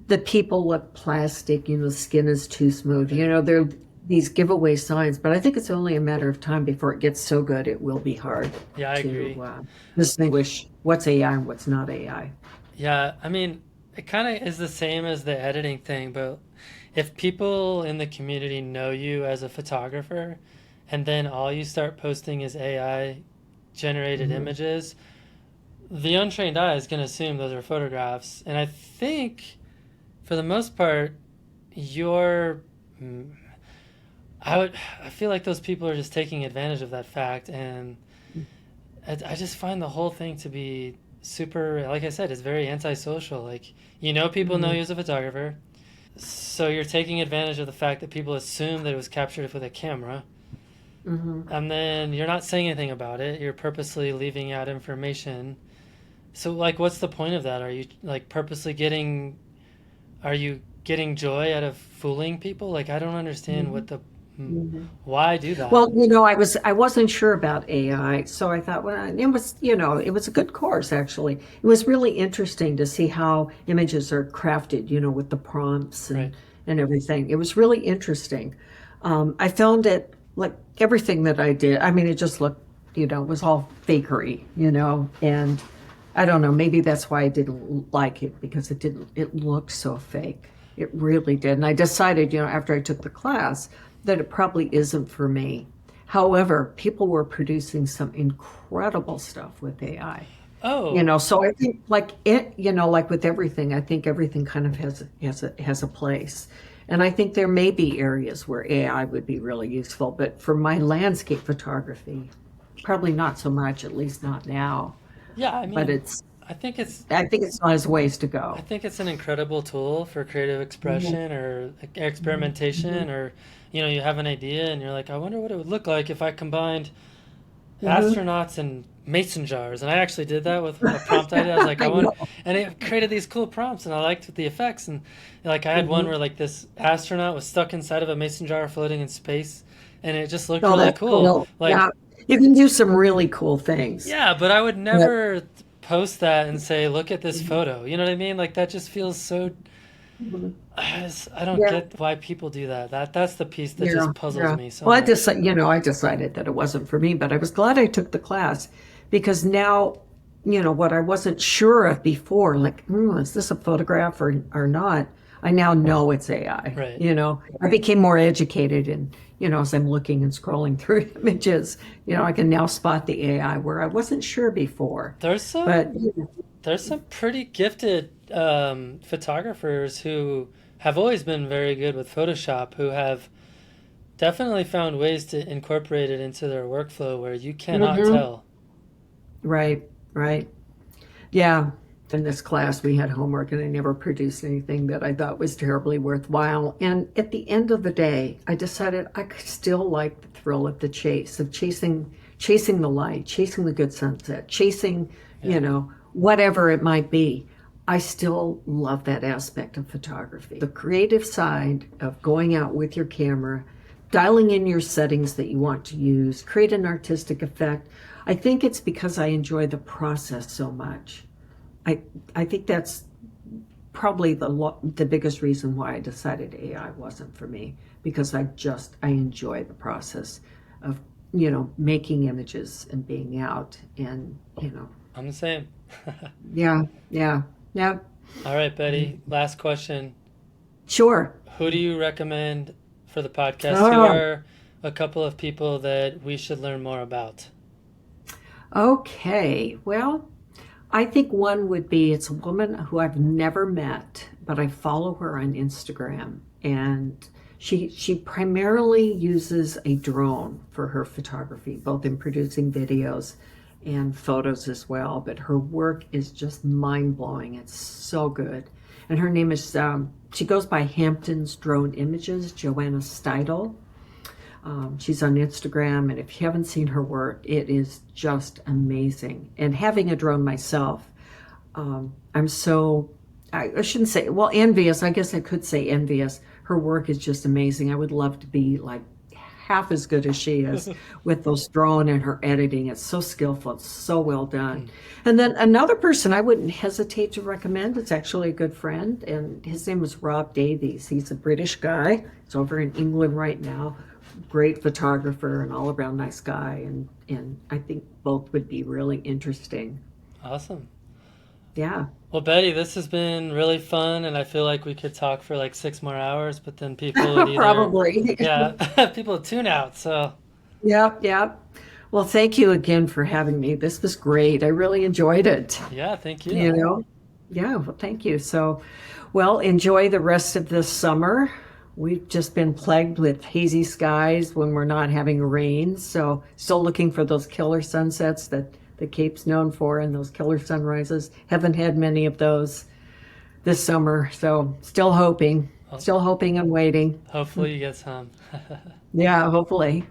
Speaker 2: the people with plastic, skin is too smooth,
Speaker 1: right.
Speaker 2: there are these giveaway signs, but I think it's only a matter of time before it gets so good it will be hard
Speaker 1: Yeah, I
Speaker 2: to
Speaker 1: agree.
Speaker 2: distinguish what's AI and what's not AI.
Speaker 1: Yeah, I mean, it kind of is the same as the editing thing, but if people in the community know you as a photographer and then all you start posting is AI generated
Speaker 2: Hmm.
Speaker 1: images, the untrained eye is going to assume those are photographs. And I think for the most part, you're. mm, I feel like those people are just taking advantage of that fact, and I just find the whole thing to be super. Like I said, it's very antisocial. Like people know
Speaker 2: Hmm.
Speaker 1: you as a photographer, so you're taking advantage of the fact that people assume that it was captured with a camera,
Speaker 2: Hmm.
Speaker 1: and then you're not saying anything about it. You're purposely leaving out information. So, like, what's the point of that? Are you like purposely getting? Are you getting joy out of fooling people? Like, I don't understand
Speaker 2: Hmm.
Speaker 1: what the
Speaker 2: Hmm.
Speaker 1: why do that.
Speaker 2: Well, I wasn't sure about AI, so I thought, well, it was a good course actually. It was really interesting to see how images are crafted, with the prompts
Speaker 1: Right.
Speaker 2: and everything. It was really interesting. I found it like everything that I did. I mean, it just looked, it was all fakery, and I don't know. Maybe that's why I didn't like it because it didn't. It looked so fake. It really did. And I decided, after I took the class, that it probably isn't for me. However, people were producing some incredible stuff with AI.
Speaker 1: Oh,
Speaker 2: So I think like it, like with everything, I think everything kind of has a place. And I think there may be areas where AI would be really useful, but for my landscape photography, probably not so much, at least not now.
Speaker 1: yeah. I
Speaker 2: But
Speaker 1: mean,
Speaker 2: it's
Speaker 1: I think it's
Speaker 2: I think it's not his ways to
Speaker 1: I
Speaker 2: go.
Speaker 1: think it's an incredible tool for creative
Speaker 2: Mhm.
Speaker 1: expression or like,
Speaker 2: Mhm.
Speaker 1: experimentation,
Speaker 2: Mhm.
Speaker 1: or you have an idea and you're like, I wonder what it would look like if I combined astronauts in mason jars, and I actually did that with a prompt I did. I was like, I
Speaker 2: I
Speaker 1: want,
Speaker 2: know.
Speaker 1: and it created these cool prompts, and I liked the effects. And like I had one where like this astronaut was stuck inside of a mason jar floating in space, and it just looked
Speaker 2: Oh,
Speaker 1: really
Speaker 2: that's
Speaker 1: cool.
Speaker 2: cool.
Speaker 1: Like,
Speaker 2: Yeah. You can do some really cool things.
Speaker 1: yeah, but I would
Speaker 2: But,
Speaker 1: never post that and say, look at this
Speaker 2: mhm,
Speaker 1: photo. You know what I mean? Like that just feels so.
Speaker 2: mhm.
Speaker 1: I don't
Speaker 2: Yeah.
Speaker 1: get why people do that. That's the piece that
Speaker 2: Yeah.
Speaker 1: just puzzles
Speaker 2: Yeah.
Speaker 1: me so
Speaker 2: Well,
Speaker 1: much.
Speaker 2: I decided that it wasn't for me, but I was glad I took the class because now, what I wasn't sure of before, like, is this a photograph or not? I now know it's AI.
Speaker 1: Right.
Speaker 2: I became more educated and, as I'm looking and scrolling through images, I can now spot the AI where I wasn't sure before.
Speaker 1: There's
Speaker 2: But,
Speaker 1: some there's some pretty gifted photographers who have always been very good with Photoshop, who have definitely found ways to incorporate it into their workflow where you cannot
Speaker 2: mhm,
Speaker 1: tell.
Speaker 2: right, right. Yeah. In this class, we had homework, and I never produced anything that I thought was terribly worthwhile. And at the end of the day, I decided I could still like the thrill of the chase, of chasing the light, chasing the good sunset, chasing,
Speaker 1: Yeah.
Speaker 2: whatever it might be. I still love that aspect of photography. The creative side of going out with your camera, dialing in your settings that you want to use, create an artistic effect. I think it's because I enjoy the process so much. I I think that's probably the biggest reason why I decided AI wasn't for me, because I enjoy the process of making images and being out and
Speaker 1: I'm the same.
Speaker 2: yeah, yeah, yeah.
Speaker 1: All right, Betty, last question.
Speaker 2: Sure.
Speaker 1: Who do you recommend for the podcast? Who
Speaker 2: Oh,
Speaker 1: are a couple of people that we should learn more about?
Speaker 2: okay. Well, I think one would be, it's a woman who I've never met, but I follow her on Instagram, and she primarily uses a drone for her photography, both in producing videos and photos as well. But her work is just mind blowing. It's so good, and her name is she goes by Hampton's Drone Images, Joanna Steidel. She's on Instagram, and if you haven't seen her work, it is just amazing. And having a drone myself, I'm so, I shouldn't say, well, envious. I guess I could say envious. Her work is just amazing. I would love to be like half as good as she is with those drone and her editing. It's so skillful. It's so well done. And then another person I wouldn't hesitate to recommend, it's actually a good friend, and his name is Rob Davies. He's a British guy. He's over in England right now. Great photographer and all around nice guy. And I think both would be really interesting.
Speaker 1: Awesome.
Speaker 2: Yeah.
Speaker 1: Well, Betty, this has been really fun, and I feel like we could talk for like 6 more hours, but then people would either,
Speaker 2: Probably.
Speaker 1: yeah, people would tune out. So,
Speaker 2: Yep, yep. Well, thank you again for having me. This was great. I really enjoyed it.
Speaker 1: yeah, thank you.
Speaker 2: You know? Yeah, well, thank you. So, well, enjoy the rest of this summer. We've just been plagued with hazy skies when we're not having rain. So, still looking for those killer sunsets that the Cape's known for and those killer sunrises. Haven't had many of those this summer. So,
Speaker 1: Well,
Speaker 2: still hoping and waiting.
Speaker 1: hopefully you get some.
Speaker 2: Yeah, hopefully.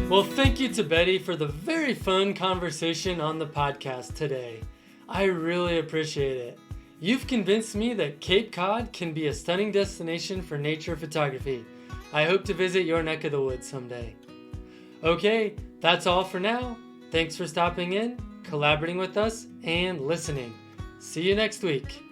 Speaker 1: Well, thank you to Betty for the very fun conversation on the podcast today. I really appreciate it. You've convinced me that Cape Cod can be a stunning destination for nature photography. I hope to visit your neck of the woods someday. Okay, that's all for now. Thanks for stopping in, collaborating with us, and listening. See you next week.